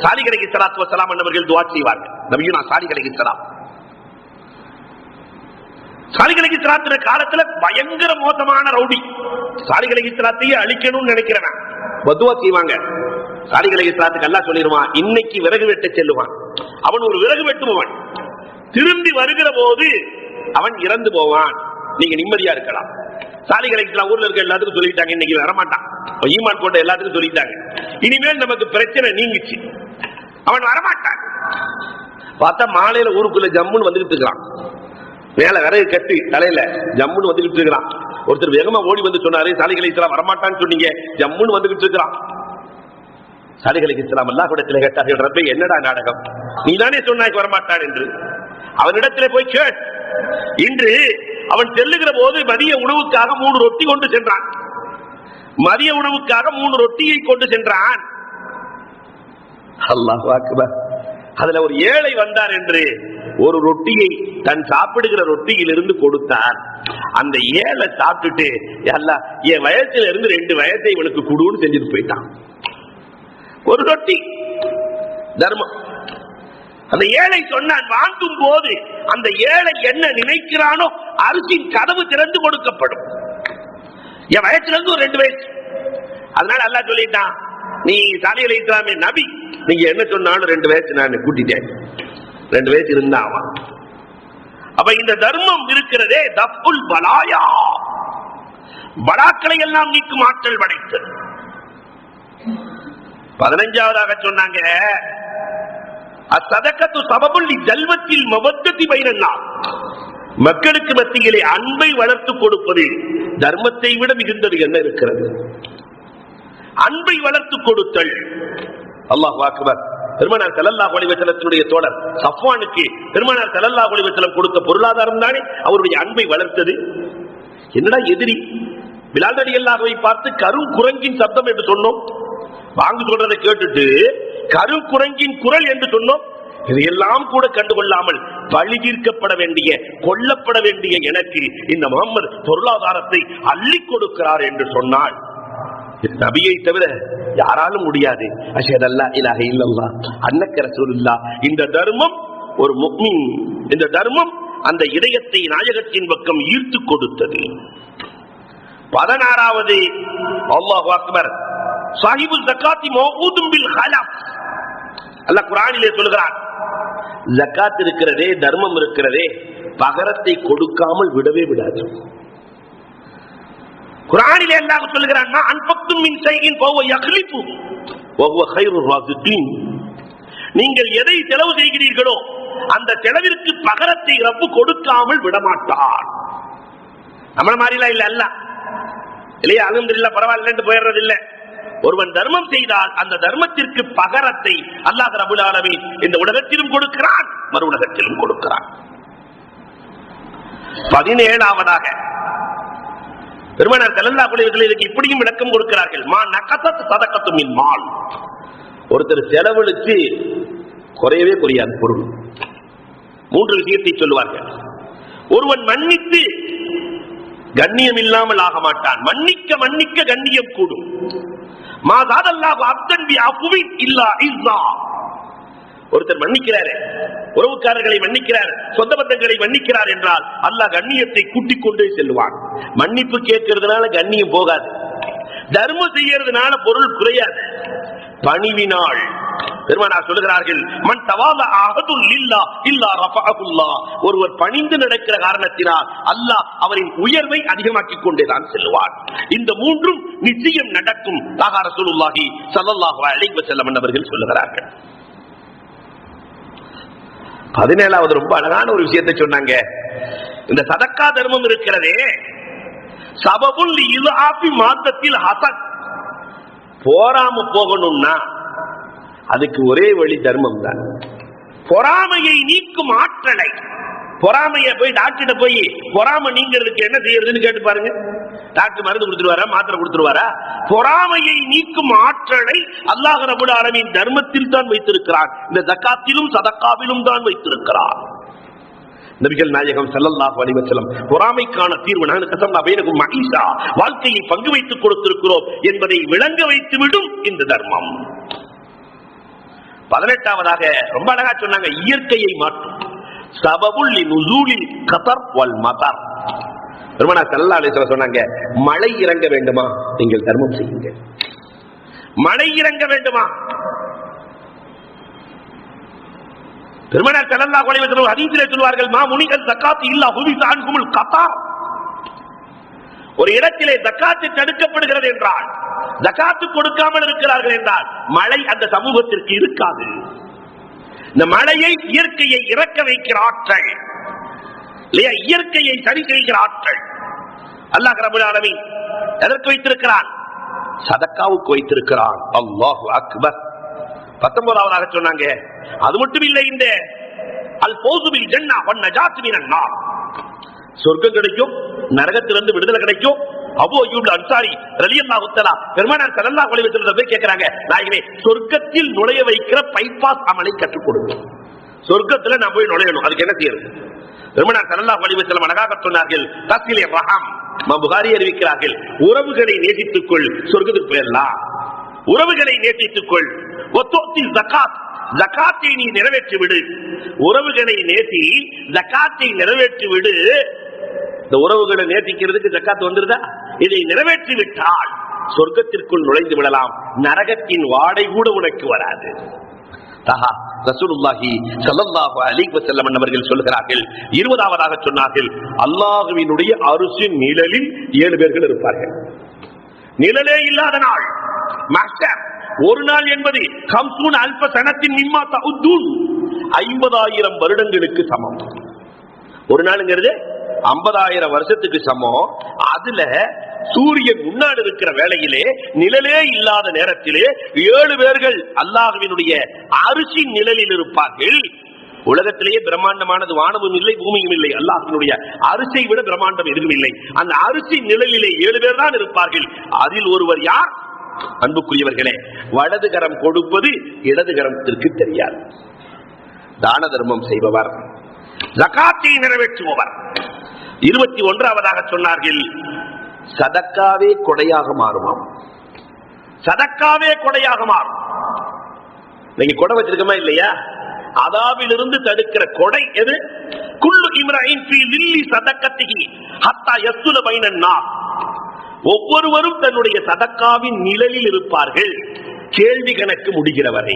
சாலிஹ் அலைஹிஸ்ஸலாத்து வஸ்ஸலாம் அவர்கள் துஆ செய்வார்கள். நபியுனா சாலிஹ் அலைஹிஸ்ஸலாம் சாலிஹ் அலைஹிஸ்ஸலாத்து காலத்துல பயங்கர மோசமான ரவுடி. சாலிஹ் அலைஹிஸ்ஸலாத்தையே அழிக்கணும்னு நினைக்கிறவன் பதுவா செய்வாங்க. சாலிஹ் அலைஹிஸ்ஸலாத்துக்கு அல்லாஹ் சொல்லிடுவான், இன்னைக்கு விறகு வெட்ட செல்லுவான். அவன் ஒரு விறகு வெட்டுபவன். திரும்பி வருகிற போது அவன் இறந்து போவான். நீங்க நிம்மதியா இருக்கலாம். சாலிஹ் அலைஹிஸ்ஸலாம் ஊர்ல இருக்க எல்லாத்துக்கும் சொல்லிட்டாங்க, இன்னைக்கு வரமாட்டான். ஈமான் கொண்ட எல்லாத்துக்கும் சொல்லிட்டாங்க, இனிமேல் நமக்கு பிரச்சனை நீங்கிச்சு, அவன் வரமாட்டான். பார்த்தா மாலையில ஊருக்குள்ள ஜம்முன்னு வந்துகிட்டு இருக்கான். மேல விறகு கட்டி தலையில ஜம்முன்னு வந்துகிட்டு இருக்கிறான். ஒருத்தர் வேகமா ஓடி வந்து சொன்னாரு, சாலிஹ் அலைஹிஸ்ஸலாம் வரமாட்டான்னு சொன்னீங்க, ஜம்முன்னு வந்துகிட்டு இருக்கிறான். சாலிஹ் அலைஹிஸ்ஸலாம் அல்லாஹ்விடத்தில் கேட்டார்கள், ரப்பே என்னடா நாடகம், நீதானே சொன்னாய் வரமாட்டான் என்று. அவனிடத்திலே போய் கேட். இன்று அவன் செல்லுகிற போது மதிய உணவுக்காக 3 ரொட்டி கொண்டு சென்றான். மதிய உணவுக்காக 3 ரொட்டியை கொண்டு சென்றான். அல்லாஹ் அக்பர். அதுல ஒரு ஏழை வந்தார் என்று ஒரு ரொட்டியை தன் சாப்பிடுகிற ரொட்டியிலிருந்து கொடுத்தான். அந்த ஏழை சாப்பிட்டுட்டு, அல்லாஹ் என் வயசுல இருந்து 2 வயசை இவனுக்கு குடுன்னு செஞ்சுட்டு போயிட்டான். ஒரு ரொட்டி தர்மம். அந்த ஏழை சொன்னான், வாங்கும் போது அந்த ஏழை என்ன நினைக்கிறானோ அரிசியின் கதவு திறந்து கொடுக்கப்படும். என் வயசுல இருந்து ஒரு 2 வயசு. அதனால அல்லாஹ் சொல்லிட்டான், நீ சாலிஹ் அலைஹிஸ்ஸலாமே நபி, நீங்க என்ன சொன்னாலும் 2 வயசு நான் கூட்டிட்டேன். 2 வயசு இருந்தா அவன். அப்ப இந்த தர்மம் இருக்கிறதே தஃபுல் பலாயா, பலாக்களை எல்லாம் நீக்கும் ஆற்றல் படைத்தது. 15வதாக சொன்னாங்க, அஸ்ஸதகத்து சபபுல் லிஜல்வத்தில் மவத்தத்தி பைனன்னாஸ், மக்களுக்கு மத்தியிலே அன்பை வளர்த்து கொடுப்பது தர்மத்தை விட மிகுந்தது என்ன இருக்கிறது? அன்பை வளர்த்து கொடுத்தல். அல்லாஹ் அக்பர். பெருமானார் ஸல்லல்லாஹு அலைஹி வஸல்லத்துடைய தோழர் சஃப்வானுக்கு பெருமானார் ஸல்லல்லாஹு அலைஹி வஸல்லம் கொடுத்த பொருளாதாரம் தானே அவருடைய அன்பை வளர்த்தது. என்னடா எதிரி பிலால் ரலியல்லாஹுவை பார்த்து கருங்குரங்கின் சப்தம் என்று சொன்னோம், வாங்கு சொல்றதை கேட்டுட்டு கருங்குரங்கின் குரல் என்று சொன்னோம். இதையெல்லாம் கூட கண்டுகொள்ளாமல் பழி தீர்க்கப்பட வேண்டிய, கொல்லப்பட வேண்டிய எனக்கு இந்த முஹம்மது பொருளாதாரத்தை அள்ளி கொடுக்கிறார் என்று சொன்னால் நபியை தவிர யாராலும் முடியாது. அஷ்ஹது அல்லா இலாஹ இல்லல்லாஹ் அன்னக ரசூலுல்லாஹ். இந்த தர்மம் ஒரு முஃமின், இந்த தர்மம் அந்த இதயத்தை நாயகத்தின் பக்கம் ஈர்த்து கொடுத்தது. 16வது அல்லாஹு அக்பர். சாஹிபுல் ஸகாத்தி மௌஊதும் பில் ஹலஃப். அல்லாஹ் குர்ஆனிலே சொல்கிறார், ஜகாத் இருக்கிறதே, தர்மம் இருக்கிறதே, பகரத்தை கொடுக்காமல் விடவே விடாது. குர்ஆனிலே அல்லாஹ் சொல்கிறான், அன்ஃபக்தும் மின் ஷைஇன் ஃபஹுவ யக்லிஃபு வஹுவ கைருர் ராஸிகீன். நீங்கள் எதை செலவு செய்கிறீர்களோ அந்த செலவிற்கு பகரத்தை ரப்பு கொடுக்காமல் விடமாட்டார். நம்மள மாதிரிலாம் இல்ல அல்லாஹ் இல்லையா, அல்ஹம்துலில்லாஹ் பரவாயில்லைன்னு போயிடுறது இல்லை. ஒருவன் தர்மம் செய்தால் அந்த தர்மத்திற்கு பகரத்தை அல்லாஹ் ரப்பல் ஆலமீன் இந்த உலகத்திலும் கொடுக்கிறான், மறு உலகத்திலும் கொடுக்கிறான். 17வதாக பெருமானார் ஸல்லல்லாஹு அலைஹி வஸல்லம் இதுக்கு இப்படியும் விளக்கம் கொடுக்கிறார்கள். மா நகஸத் ஸதகத்து மின் மால். ஒருத்தர் செலவழித்து குறையவே குறையாது பொருள். 3 விஷயத்தை சொல்லுவார்கள். ஒருவன் மன்னித்து கண்ணியம் இல்லாமல் ஆக மாட்டான். மன்னிக்க மன்னிக்க கண்ணியம் கூடும். மா ஸாதல்லாஹு அப்தன் பி அஃவின் இல்லா இஸ்ஸா. ஒருத்தர் மன்னிக்கிறார், உறவுக்காரர்களை மன்னிக்கிறார், சொந்த பந்தங்களை மன்னிக்கிறார் என்றால் அல்லாஹ் கண்ணியத்தை கூட்டிக் கொண்டே செல்வான். மன்னிப்பு கேட்கிறதுனால கண்ணியம் போகாது, தர்மம் செய்யறதுனால பொருள் குறையாது. பணிவினால் பெருமானார் சொல்லுகிறார்கள், மன் தவால அஹதுல் லில்லாஹ் இல்லா ரஃபஅஹுல்லாஹ். ஒருவர் பணிந்து நடக்கிற காரணத்தினால் அல்லாஹ் அவரின் உயர்வை அதிகமாக்கிக் கொண்டேதான் செல்வார். இந்த 3ம் நிச்சயம் நடக்கும். ரசூலுல்லாஹி ஸல்லல்லாஹு அலைஹி வஸல்லம் அவர்கள் சொல்லுகிறார்கள். 17வது ரொம்ப அழகான ஒரு விஷயத்தை சொன்னாங்க. இந்த சதக்கா தர்மம் இருக்கிறதே, சபபுல் இல்ஆஃபி மாத்தத்தில் ஹஸத். போராம போகணும்னா அதுக்கு ஒரே வழி தர்மம் தான். பொறாமையை நீக்கும் ஆற்றலை, பொறாமையை போய் டாக்டர் போய் பொறாமை நீங்கிறதுக்கு என்ன செய்யறதுன்னு கேட்டு பாருங்க. டாக்டர் மருந்து கொடுத்துருவாரா, மாத்திரை கொடுத்துருவாரா? பொறாமையை நீக்கும் ஆற்றலை அல்லாஹ் ரப்பல் ஆலமீன் தர்மத்தில் தான் வைத்திருக்கிறார். இந்த ஜகாத்திலும் சதக்காவிலும் தான் வைத்திருக்கிறார். நபிகள் நாயகம் ஸல்லல்லாஹு அலைஹி வஸல்லம் பொறாமைக்கான தீர்வு நான் கஸம்னா பைனகும் மஈஷா, வாழ்க்கையை பங்கு வைத்துக் கொடுத்திருக்கிறோம் என்பதை விளங்க வைத்துவிடும் இந்த தர்மம். 18வதாக ரொம்ப அழகா சொன்னாங்க, இயற்கையை மாற்றும் சபபுல் லினுசூலில் கதர் வல் மதர். பெருமானார் ஸல்லல்லாஹு அலைஹி வஸல்லம் சொன்னாங்க, மழை இறங்க வேண்டுமா நீங்கள் தர்மம் செய்யுங்க. மழை இறங்க வேண்டுமா? பெருமானார் ஸல்லல்லாஹு அலைஹி வஸல்லம் ஹதீஸிலே சொல்வார்கள், மா முனிகல் ஸகாத் இல்லா ஹுபிஸ அன்குமுல் கதர். ஒரு இடத்திலே ஜகாத் தடுக்கப்படுகிறது என்றால், ஜகாத் கொடுக்காமல் இருக்கிறார்கள் என்றால் மழை அந்த சமூகத்திற்கு இருக்காது. இந்த மழையை இயற்கையை இறக்க வைக்கிற ஆற்றல் இல்லையா, இயற்கையை சரி செய்கிற ஆற்றல் அல்லாஹ் ரப்பல் ஆலமீன் எதற்கு வைத்திருக்கிறான்? சதக்காவுக்கு வைத்திருக்கிறான். அல்லாஹு அக்பர். 19வதாக சொன்னாங்க, அது மட்டும் இல்லை, இந்த அல் ஃபௌஸு பில் ஜன்னah வன் நஜாத் மினன் நார், சொர்க்கம் கிடைக்கும், நரகத்திலிருந்து விடுதலை கிடைக்கும். அபூ அய்யூப் அன்சாரி ரலியல்லாஹு தஆலா பெருமானார் ஸல்லல்லாஹு அலைஹி வஸல்லம் போய் கேக்குறாங்க, நாயகமே சொர்க்கத்தில் நுழைய வைக்கிற பைபாஸ் அமலை கற்றுக் கொடுங்க. சொர்க்கத்துல நான் போய் நுழையணும், அதுக்கு என்ன செய்யணும்? பெருமானார் ஸல்லல்லாஹு அலைஹி வஸல்லம் அழகாக சொன்னார்கள், தஸ்லீ ரஹம். புகாரி அறிவிக்கிறார்கள், உறவுகளை நேசித்துக் கொள், சொர்க்கத்துக்கு போயிடலாம். உறவுகளை நேசித்துக் கொள். வதுத்தி ஜகாத், ஜகாத்தை நீ நிறைவேற்றி விடு. உறவுகளை நேசி, ஜகாத்தை நிறைவேற்றி விடு. இந்த உறவுகளை நேசிக்கிறதுக்கு ஜகாத் வந்துருதா? இதை நிறைவேற்றி விட்டால் சொர்க்கத்திற்குள் நுழைந்து விடலாம், நரகத்தின் வாடை கூட உனக்கு வராது. ரசூலுல்லாஹி ஸல்லல்லாஹு அலைஹி வஸல்லம் அவர்கள் சொல்கிறார்கள், 20வதாக சொன்னார்கள், அல்லாஹ்வினுடைய அர்ஷின் நிழலில் 7 பேர்கள் இருப்பார்கள். நிழலே இல்லாத நாள் மஹ்ஷர். ஒரு நாள் என்பது 50,000 சனத்தின் மிம்மா தஉதுன், 50,000 வருடங்களுக்கு சமம். ஒரு நாளுங்கிறது 50,000 வருஷத்துக்கு சமம். அதுல சூரியன் முன்னாடி இருக்கிற வேளையிலே, நிழலே இல்லாத நேரத்திலே 7 பேர்கள் அல்லாஹ்வினுடைய அரிசின் நிழலில் இருப்பார்கள். உலகத்திலேயே பிரம்மாண்டமானது வானமும் இல்லை பூமியும் இல்லை, அல்லாஹ்வினுடைய அரிசியை விட பிரம்மாண்டம் எதுவும் இல்லை. அந்த அரிசி நிழலிலே 7 பேர் தான் இருப்பார்கள். அதில் ஒருவர் யார்? அன்புக்குரியவர்களே, வலது கரம் கொடுப்பது இடது கரத்திற்கு தெரியாது. தான தர்மம் செய்பவர், ஜகாத்தை நிறைவேற்றுபவர். 21வதாக சொன்னார்கள், சதக்காவே கொடையாக மாறுமாம். சதக்காவே கொடையாக மாறும். நீங்க கொடை வச்சிருக்கமா இல்லையா? அதாவிலிருந்து தடுக்கிற கொடை எது? குல்லு இம்ராயின் ஃபீ லில்லி சதக்கத்திஹி ஹத்தா யஸ்துல பைனன் நாஸ். ஒவ்வொருவரும் தன்னுடைய சதக்காவின் நிழலில் இருப்பார்கள், கேள்வி கணக்கு முடிகிற வரை.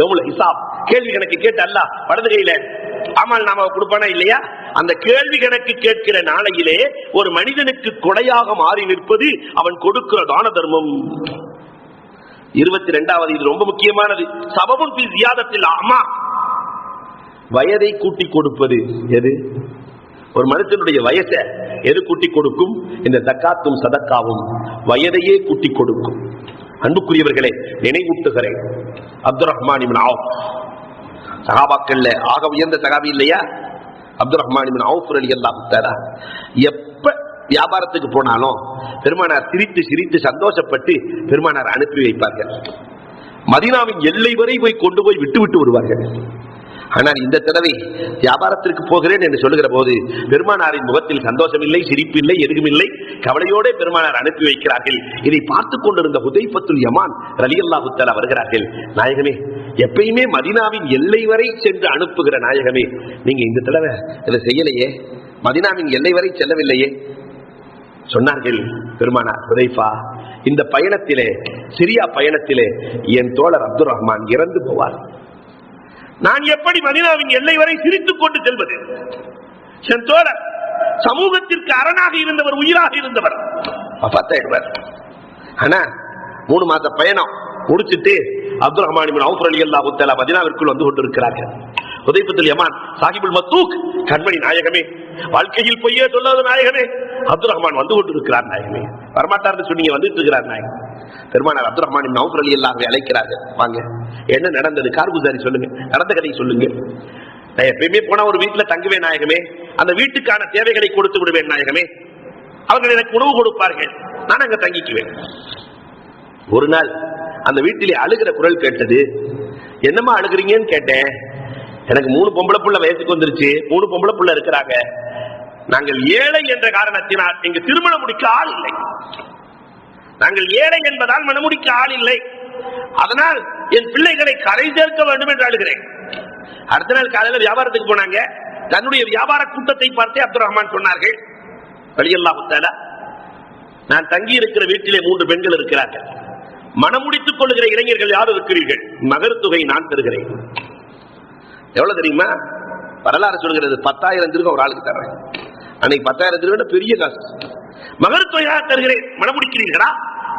எவ்வளவு ஹிசாப், கேள்வி கணக்கு கேட்டு அல்லாஹ் வலது கையில அமல் நாம கொடுப்பானா இல்லையா? அந்த கேள்வி கணக்கு கேட்கிற நாளையிலே ஒரு மனிதனுக்கு கொடையாக மாறி நிற்பது அவன் கொடுக்கிற தான தர்மம். 22வது, இது ரொம்ப முக்கியமானது, சபபுன் ஃபீ ஜியாதத்தில் அமா. வயதை கூட்டி கொடுப்பது எது? ஒரு மனுஷனுடைய வயசை எது கூட்டி கொடுக்கும்? இந்த ஜகாத்தும் சதக்காவும் வயதையே கூட்டி கொடுக்கும். அன்புக்குரியவர்களே, நினைவூட்டுகிறேன், அப்துர் ரஹ்மான் இப்னு அவுஃப் சஹாபாக்கள்ல ஆக உயர்ந்த சஹாபி இல்லையா? அப்துர் ரஹ்மான் இப்னு அவுஃப் ரலியல்லாஹு தஆலா எப்ப வியாபாரத்துக்கு போனாலும் பெருமானார் சிரித்து சிரித்து சந்தோஷப்பட்டு பெருமானார் அனுப்பி வைப்பார்கள். மதீனாவின் எல்லை வரை போய் கொண்டு போய் விட்டு விட்டு வருவார்கள். ஆனால் இந்த தடவை வியாபாரத்திற்கு போகிறேன் என்று சொல்லுகிற போது பெருமானாரின் முகத்தில் சந்தோஷம் இல்லை, சிரிப்பு இல்லை, எதுவும் இல்லை. கவலையோட பெருமானார் அனுப்பி வைக்கிறார்கள். இதை பார்த்துக் கொண்டிருந்த ஹுதைஃபத்துல் யமான் ரலியல்லாஹு தஆலா வருகிறார்கள், நாயகமே, எப்பயுமே மதீனாவின் எல்லை வரை சென்று அனுப்புகிற நாயகமே, நீங்க இந்த தடவை இதை செய்யலையே, மதீனாவின் எல்லை வரை செல்லவில்லையே. சொன்னார்கள் பெருமானார், ஹுதைஃபா, இந்த பயணத்திலே, சிரியா பயணத்திலே என் தோழர் அப்துர் ரஹ்மான் இறந்து போவார். நான் எப்படி மதீனாவின் எல்லை வரை சிரித்துக் கொண்டு செல்வது? என் தோழர் சமூகத்திற்கு அரணாக இருந்தவர், உயிராக இருந்தவர், பார்த்தாயிடுவார். ஆனா 3 மாத பயணம் முடிச்சுட்டு அப்துர் ரஹ்மான் இப்னு அவுஃப் ரலியல்லாஹு தஆலா மதீனாவிற்குள் வந்து கொண்டிருக்கிறார்கள். ஹுதைஃபத்துல் யமான் சாஹிபுல் மத்தூக், கண்மணி நாயகமே, வாழ்க்கையில் பொய்யே சொல்லாத நாயகமே, அப்துர் ரஹ்மான் வந்து கொண்டிருக்கிறார் நாயகமே. வரமாட்டார்னு சொன்னீங்க, வந்துட்டு இருக்கிறார் நாயகம். பெருமானார் அப்துர் ரஹ்மான் இப்னு அவுஃப் ரலியல்லாஹு அழைக்கிறார்கள், வாங்க, என்ன நடந்தது, கார்குசாரி சொல்லுங்க, நடந்த கதையை சொல்லுங்க. நான் எப்பயுமே போனா ஒரு வீட்டுல தங்குவேன் நாயகமே, அந்த வீட்டுக்கான தேவைகளை கொடுத்து விடுவேன் நாயகமே, அவர்கள் எனக்கு உணவு கொடுப்பார்கள், நான் அங்க தங்கிக்குவேன். ஒரு நாள் அந்த வீட்டிலே அழுகிற குரல் கேட்டது. என்னமா அழுகிறீங்கன்னு கேட்டேன். எனக்கு 3 பொம்பளை புள்ள வயசுக்கு வந்துருச்சு, 3 பொம்பளை புள்ள இருக்கிறாங்க, நாங்கள் ஏழை என்ற காரணத்தினால் எங்க திருமணம் முடிக்க ஆள் இல்லை. நாங்கள் ஏழை என்பதால் மனமுடிக்க ஆள் இல்லை. அதனால் என் பிள்ளைகளை கரை சேர்க்க வேண்டும் என்று அழுகிறேன். அடுத்த நாள் காலையில வியாபாரத்துக்கு போனாங்க. தன்னுடைய வியாபார கூட்டத்தை பார்த்தே அப்துல் ரஹ்மான் சொன்னார்கள், ரலியல்லாஹு தஆலா, நான் தங்கி இருக்கிற வீட்டிலே 3 பெண்கள் இருக்கிறார்கள். மனமுடித்துக் கொள்ளுகிற இளைஞர்கள் யாரும் இருக்கிறீர்கள், மகர் தொகை நான் தருகிறேன். எவ்வளவு தெரியுமா? வரலாறு சொல்கிறது 10,000 திருகம் ஒரு ஆளுக்கு தர்றேன். அன்னைக்கு 10,000 திருகம் பெரிய காசு. மகர் தொகையாக தருகிறேன், மனமுடிக்கிறீர்களா?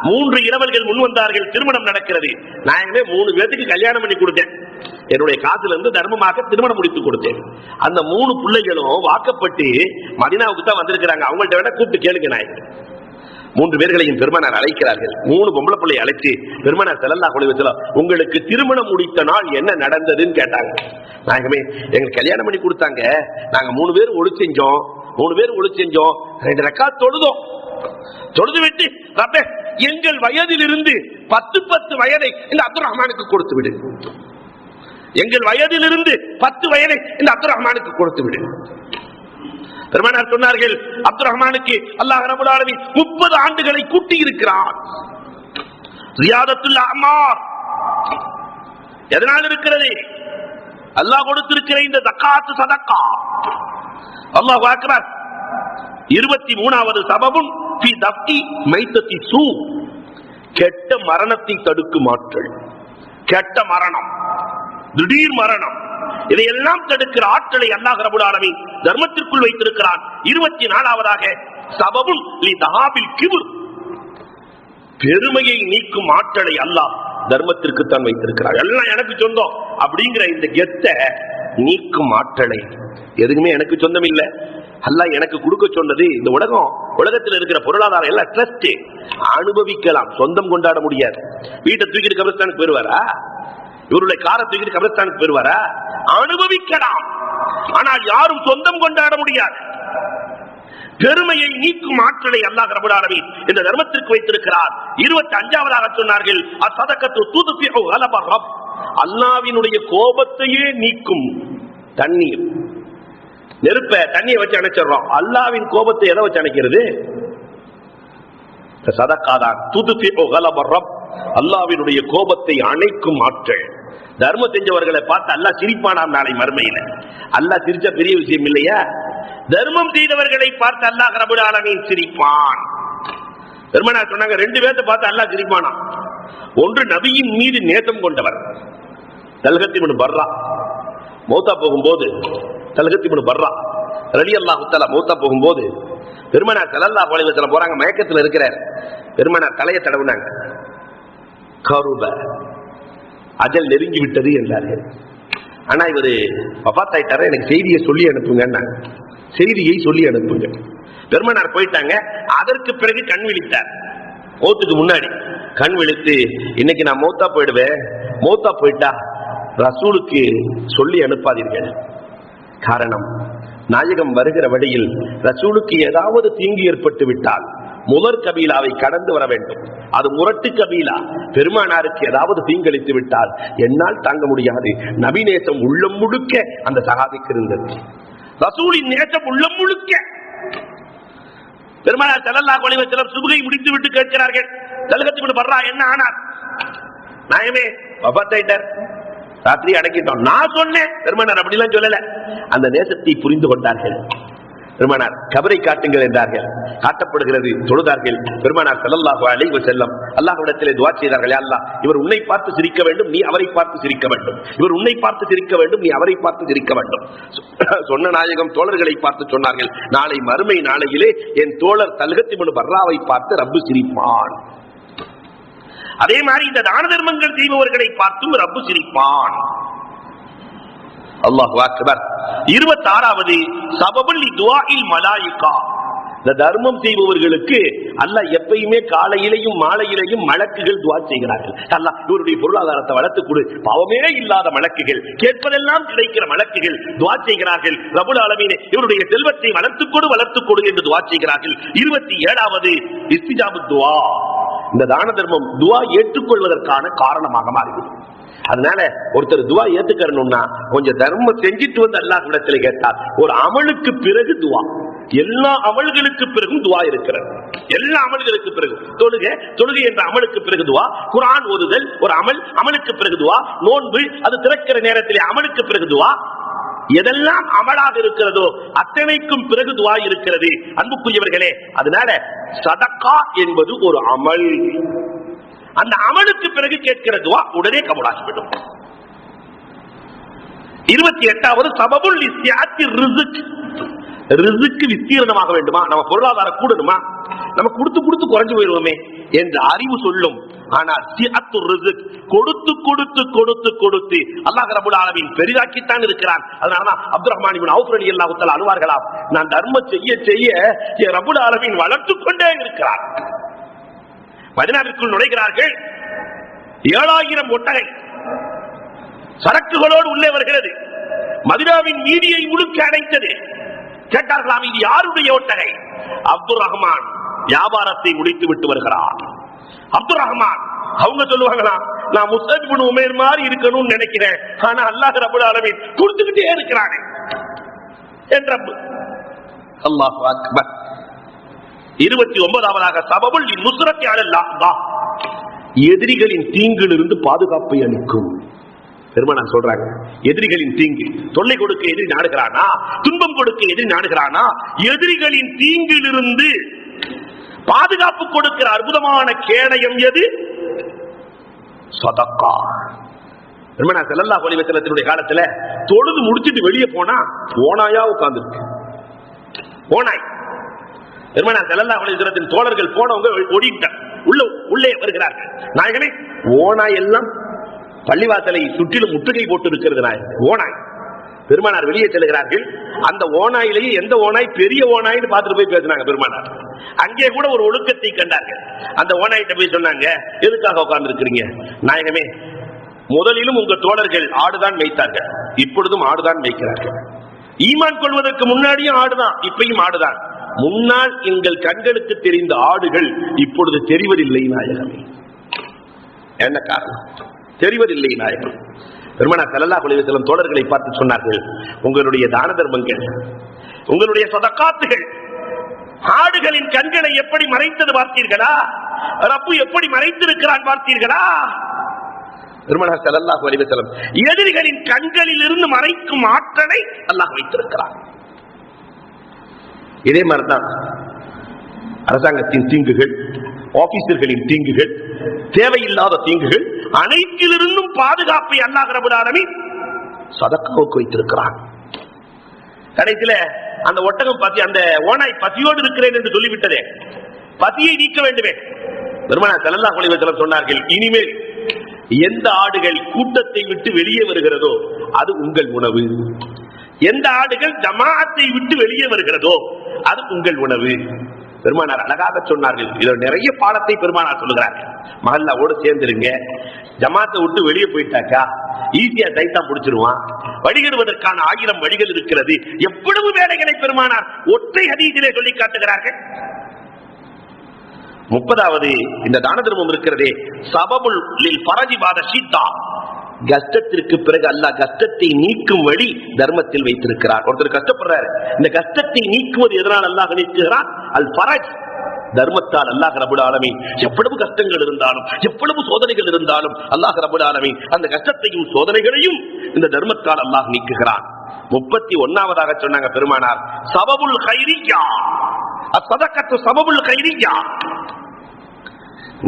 3 இரவல்கள் முன் வந்தார்கள். திருமணம் நடக்கிறது. நான் 3 பேருக்கு கல்யாணம் பண்ணி கொடுத்தேன். என்னுடைய காசுல இருந்து தர்மமாக திருமணம் முடித்து கொடுத்தேன். அந்த 3 பிள்ளைகளும் வாக்கப்பட்டு மதீனாவுக்கு தான் வந்திருக்கிறாங்க. அவங்கள்ட்ட வேணா கூப்பிட்டு கேளுங்க. நாயகம் 3 பேர்களையும் பெருமானார் அழைக்கிறார்கள். 3 பொம்பளை பிள்ளை அழைச்சு பெருமானார் ஸல்லல்லாஹு அலைஹி வஸல்லம் உங்களுக்கு திருமணம் முடித்த நாள் என்ன நடந்ததுன்னு கேட்டாங்க. நாயகமே, எங்களுக்கு கல்யாணம் பண்ணி கொடுத்தாங்க, நாங்க 3 பேர் ஒளி செஞ்சோம், 2 ரக்காத் தொழுதோம். தொழுது விட்டு ரப்பே எங்கள் வயதிலிருந்து 10 வயதை இந்த அப்துல் ரஹ்மானுக்கு கொடுத்து விடு, எங்கள் வயதிலிருந்து 10 வயதை இந்த அப்துல் ரஹ்மானுக்கு கொடுத்து விடு. பெருமானார் சொன்னார்கள், அப்துல் ரஹ்மானுக்கு அல்லாஹ் ரப்பல் ஆலமீன் 30 ஆண்டுகளை கூட்டி இருக்கிறான். ரியாதத்துல் அமார் எதனால் இருக்கிறது? அல்லாஹ் கொடுத்திருக்கிற இந்த ஜகாத் சதகா. அல்லாஹு அக்பர். 23வது சபபுன் ஃபீ தஃகி மைத்தத்தி சூ, கெட்ட மரணத்தை தடுக்கும் ஆற்றல். கெட்ட மரணம், திடீர் மரணம், இதையெல்லாம் தடுக்கிற ஆற்றலை அல்லாஹ் ரப்பல் ஆலமீன் தர்மத்திற்குள் வைத்திருக்கிறான். 24வதாக சபபுன் லிதஹாபில் கிப்ர், பெருமையை நீக்கும் ஆற்றலை அல்லாஹ் தர்மத்திற்கு தான் வைத்திருக்கிறார். எல்லாம் எனக்கு சொந்தம் அப்படிங்கிற இந்த கெத்த நீக்கும் ஆற்றலை, எதுக்குமே எனக்கு சொந்தம் இல்லை, அல்லாஹ் எனக்கு கொடுக்க சொன்னது. இந்த உலகத்தில் இருக்கிற பொருளாதாரம் எல்லாம் ட்ரஸ்ட், அனுபவிக்கலாம், சொந்தம் கொண்டாட முடியாது. வீட்டை தூக்கிட்டு கபிரஸ்தானுக்கு போயிருவாரா? இவருடைய காரை தூக்கிட்டு கபிரஸ்தானுக்கு போயிருவாரா? அனுபவிக்கலாம், ஆனால் யாரும் சொந்தம் கொண்டாட முடியாது. பெருமையை நீக்கும் ஆற்றலை அல்லாஹ் ரப்பல் ஆலமீன் இந்த தர்மத்திற்கு வைத்திருக்கிறார். 25வதாக சொன்னார்கள், அஸ்ஸதகத்து துத்ஃபிஉ கலப ரப், அல்லாஹ்வினுடைய கோபத்தையே நீக்கும் தண்ணீர். நெருப்ப தண்ணியை வச்சு அணைச்சிடறோம், அல்லாஹ்வின் கோபத்தை எதை வச்சு அணைக்கிறது? சதகாதான். துத்ஃபிஉ கலப ரப், அல்லாஹ்வினுடைய கோபத்தை அணைக்கும் ஆற்றல். தர்மம் செஞ்சவர்களை பார்த்து அல்லாஹ் சிரிப்பானாம் நாளை மறுமையில. அல்லாஹ் சிரிச்ச பெரிய விஷயம் இல்லையா? தர்மம் செய்தவர்களை பார்த்து அல்லாஹ் ரப்பல் ஆலமீன் சிரிப்பான். பெருமானார் சொன்னாங்க, 2 பேர்த்த பார்த்து அல்லாஹ் சிரிப்பானா. ஒன்று நபியின் மீது நேசம் கொண்டவர், தல்ஹத் இப்னு பர்ரா. மௌத்தா போகும்போது தல்ஹத் இப்னு பர்ரா ரலியல்லாஹு தஆலா மௌத்தா போகும்போது பெருமானார் ஸல்லல்லாஹு அலைஹி வஸல்லம் போறாங்க, மயக்கத்தில் இருக்கிறார். பெருமானார் தலையை தடவுனாங்க. கருப, அஜல் நெருங்கி விட்டது என்றார்கள். ஆனா இவரு வஃபாத் ஆயிட்டாரு, எனக்கு செய்தியை சொல்லி அனுப்புங்க, செய்தியை சொல்லி அனுப்புங்க. பெருமானார் போயிட்டாங்க. அதற்கு பிறகு கண் விழித்தார். மௌத்துக்கு முன்னாடி கண் விழித்து, இன்னைக்கு நான் மௌத்தா போயிடுவேன், மௌத்தா போயிட்டா ரசூலுக்கு சொல்லி அனுப்பாதீர்கள். காரணம், நாயகம் வருகிற வழியில் ரசூலுக்கு ஏதாவது தீங்கு ஏற்பட்டு விட்டால் முதற் கபீலாவை கடந்து வர வேண்டும். அது முரட்டு கபீலா. பெருமானாருக்கு ஏதாவது தீங்களித்து விட்டால் என்னால் தாங்க முடியாது. நபி நேசம் உள்ளம் முழுக்க அந்த சஹாபிக்கு இருந்தது. ரசூலின் நேசம் உள்ளம் முழுக்க. பெருமானார் ஸல்லல்லாஹு அலைஹி வஸல்லம் சுபுகை முடித்து விட்டு கேட்கிறார்கள், தல்ஹத் இப்னு பர்ரா என்ன ஆனார்? நாயமே வஃபாத் ஆயிட்டார், ராத்திரி அடக்கிட்டோம். நான் சொன்னேன், பெருமானார் அப்படிலாம் சொல்லல. அந்த நேசத்தை புரிந்து கொண்டார்கள். பெருமானார் கபரை காட்டுங்கள் என்றார்கள், காட்டப்படுகிறது, தொழுதார்கள். பெருமானார் ஸல்லல்லாஹு அலைஹி வஸல்லம் அல்லாஹ்விடத்திலே துஆ செய்தார்கள், யா அல்லாஹ், இவர் உன்னை பார்த்து சிரிக்க வேண்டும், நீ அவரை பார்த்து சிரிக்க வேண்டும். இவர் உன்னை பார்த்து சிரிக்க வேண்டும், நீ அவரை பார்த்து சிரிக்க வேண்டும். சொன்ன நாயகம் தோழர்களை பார்த்து சொன்னார்கள், நாளை மறுமை நாளையிலே என் தோழர் தல்ஹத் இப்னு பர்ராவை பார்த்து ரப்பு சிரிப்பான். அதே மாதிரி இந்த தான தர்மங்கள் செய்பவர்களை பார்த்தும் ரப்பு சிரிப்பான். அல்லாஹு அக்பர். 26வது சபபுல் லிதுஆஇல் மலாயிகா, இந்த தர்மம் செய்பவர்களுக்கு அல்லாஹ் எப்பயுமே காலையிலையும் மாலையிலையும் மலக்குகள் துஆ செய்கிறார்கள். அல்லாஹ் இவருடைய பொருளாதாரத்தை வளர்த்து கொடு, பாவமே இல்லாத மலக்குகள், கேட்பதெல்லாம் கிடைக்கிற மலக்குகள் துஆ செய்கிறார்கள். ரப்பல் ஆலமீனே இவருடைய செல்வத்தை வளர்த்துக் கொடு என்று துஆ செய்கிறார்கள். 27வது இஸ்திஜாபுத் துஆ, இந்த தான தர்மம் துஆ ஏற்றுக்கொள்வதற்கான காரணமாக மாறுகிறது. அதனால ஒருத்தர் துவா ஏத்துக்கணும்னா கொஞ்சம் தர்மம் செஞ்சுட்டு வந்து அல்லாஹ் இடத்துல கேட்டார். ஒரு அமலுக்கு பிறகு துவா, எல்லா அமல்களுக்கு பிறகும் துவா இருக்கிறது. எல்லா அமல்களுக்கு பிறகு தொழுகை என்ற அமலுக்கு பிறகு துவா, குர்ஆன் ஓதுதல் ஒரு அமல், அமலுக்கு பிறகு துவா, நோன்பு அது திறக்கிற நேரத்திலே அமலுக்கு பிறகு துவா, எதெல்லாம் அமலாக இருக்கிறதோ அத்தனைக்கும் பிறகு துவா இருக்கிறது அன்புக்குரியவர்களே. அதனால சதக்கா என்பது ஒரு அமல். அந்த அமலுக்கு பிறகு கேட்கிற துவா உடனே கபூலாகிவிடும். 28வது சபபுல் இஸ்தியாத்தி ரிஸ்க். ரிஸ்க் விஸ்தீரணமாக வேண்டுமா, நம்ம பொருளாதாரம் கூடணுமா, நம்ம கொடுத்து கொடுத்து குறைஞ்சு போயிருவோமே என்ற அறிவு சொல்லும். ஆனால் சிஅத்து ரிஸ்க் கொடுத்து கொடுத்து கொடுத்து கொடுத்து அல்லாஹ் ரப்பல் ஆலமீன் பெரிதாக்கித்தான் இருக்கிறான். அதனாலதான் அப்துல் ரஹ்மான் இப்னு அவுஃப் ரலியல்லாஹு தஆலா அனுவார்களாம், நான் தர்மம் செய்ய செய்ய ரப்பல் ஆலமீன் வளர்த்துக் கொண்டே இருக்கிறார். மதீனாவிற்குள் நுழைகிறார்கள். 7000 ஒட்டகை சரக்குகளோடு உள்ளே வருகிறது. மதீனாவின் வீதியை முழுக்க அடைத்தது. கேட்டார்களாம், இது யாருடைய ஒட்டகை? அப்துல் ரஹ்மான் வியாபாரத்தை முடித்து விட்டு வருகிறார். அப்துல் ரஹ்மான் அவங்க சொல்லுவாங்களாம், நான் முஸ்அப் இப்னு உமைர் மாதிரி இருக்கணும்னு நினைக்கிறேன், ஆனா அல்லாஹ் ரப்பல் ஆலமீன் கொடுத்துக்கிட்டே இருக்கிறானே என்ற. அல்லாஹு அக்பர். 29வதாக சபபுல் நுஸ்ரத்தி அலல்லாஹ், எதிரிகளின் தீங்கிலிருந்து பாதுகாப்பை அளிக்கும். பெருமானார் சொல்றாங்க, எதிரிகளின் தீங்கு, தொல்லை கொடுக்க எதிரி நாடுகிறானா, துன்பம் கொடுக்க எதிரி நாடுகிறானா, எதிரிகளின் தீங்கிலிருந்து பாதுகாப்பு கொடுக்கிற அற்புதமான கேடயம் எது? சதக்கா. பெருமானார் ஸல்லல்லாஹு அலைஹி வஸல்லத்தினுடைய காலத்துல தொழுது முடிச்சிட்டு வெளியே போனா ஓனாயா உட்கார்ந்து இருக்கு. ஓனாய். பெருமானார் ஸல்லல்லாஹு அலைஹி வஸல்லத்தின் தோழர்கள் போனவங்க ஓடிட்டாங்க, உள்ளே வருகிறார்கள். நாயகமே, ஓனாய் எல்லாம் பள்ளிவாசலை சுற்றிலும் முற்றுகை போட்டு இருக்கிறது. ஓனாய். பெருமானார் வெளியே செல்கிறார்கள். அந்த ஓனாயிலேயே எந்த ஓனாய் பெரிய ஓனாய்னு பார்த்துட்டு போய் பேசினாங்க பெருமானார். அங்கே கூட ஒரு ஒழுக்கத்தை கண்டார்கள். அந்த ஓனாயிட்ட போய் சொன்னாங்க, எதுக்காக உட்கார்ந்து இருக்கிறீங்க? நாயகமே, முதலிலும் உங்க தோழர்கள் ஆடுதான் மேய்த்தார்கள், இப்பொழுதும் ஆடுதான் மேய்க்கிறார்கள். ஈமான் கொள்வதற்கு முன்னாடியும் ஆடுதான், இப்பயும் ஆடுதான். முன்னால் எங்கள் கண்களுக்கு தெரிந்த ஆடுகள் இப்பொழுது தெரிவதில்லை நாயகமே. என்ன காரணம்? தெரிவதில்லை நாயகம். பெருமானார் ஸல்லல்லாஹு அலைஹி வஸல்லம் தோழர்களை பார்த்து சொன்னார்கள், உங்களுடைய தான தர்மங்கள், உங்களுடைய சதகாத்துகள் ஆடுகளின் கண்களை எப்படி மறைத்தது பார்த்தீர்களா? ரப்பு எப்படி மறைத்திருக்கிறான் பார்த்தீர்களா? பெருமானார் ஸல்லல்லாஹு அலைஹி வஸல்லம் எதிரிகளின் கண்களில் இருந்து மறைக்கும் ஆற்றலை அல்லாஹ் வைத்திருக்கிறான். இதே மாதிரிதான் அரசாங்கத்தின் தீங்குகள், ஆபீசர்களின் தீங்குகள், தேவையில்லாத தீங்குகள் அனைத்திலிருந்தும் பாதுகாப்பை அல்லாஹ் ரப்பல் ஆலமீன் சதக்காவுக்கு வைத்திருக்கிறான். கடைசியில அந்த ஒட்டகம் பசி, அந்த ஓனாய் பசியோடு இருக்கிறேன் என்று சொல்லிவிட்டதே, பசியை நீக்க வேண்டுமே. பெருமானார் ஸல்லல்லாஹு அலைஹி வஸல்லம் சொன்னார்கள், இனிமேல் எந்த ஆடுகள் கூட்டத்தை விட்டு வெளியே வருகிறதோ அது உங்கள் உணவு, எந்த ஆடுகள் ஜமாஅத்தை விட்டு வெளியே வருகிறதோ அது உங்கள் உணவு. பெருமானார் அழகாக சொன்னார்கள். இதில் நிறைய பாடத்தை பெருமானார் சொல்லுகிறார். மஹல்லாவோடு சேர்ந்துருங்க, ஜமாத்தை விட்டு வெளியே போயிட்டாக்கா ஈஸியா சைத்தான் பிடிச்சிருவான், வழிகெடுவதற்கான 1000 வழிகள் இருக்கிறது. எவ்வளவு வேலைகளை பெருமானார் ஒற்றை ஹதீஸிலே சொல்லி காட்டுகிறார்கள். 30வது இந்த தான தர்மம் இருக்கிறதே, சபபுல் லில் ஃபரஜி பாத ஷித்தா, கஷ்டத்திற்கு பிறகு அல்லாஹ் கஷ்டத்தை நீக்கும் வழி தர்மத்தில் வைத்திருக்கிறார். ஒருத்தர் கஷ்டப்படுறாரு, இந்த கஷ்டத்தை நீக்குவது எதனால் அல்லாஹ் நீக்குகிறான்? அல் ஃபரஜ், தர்மத்தால் அல்லாஹ் ரப்பல் ஆலமீன் எவ்வளவு கஷ்டங்கள் இருந்தாலும், எவ்வளவு சோதனைகள் இருந்தாலும் அல்லாஹ் ரப்பல் ஆலமீன் அந்த கஷ்டத்தையும் சோதனைகளையும் இந்த தர்மத்தால் அல்லாஹ் நீக்குகிறான். 31வதாக சொன்னாங்க பெருமானார், சபபுல் கைரியா, அஸ்ஸதகத்து சபபுல் கைரியா,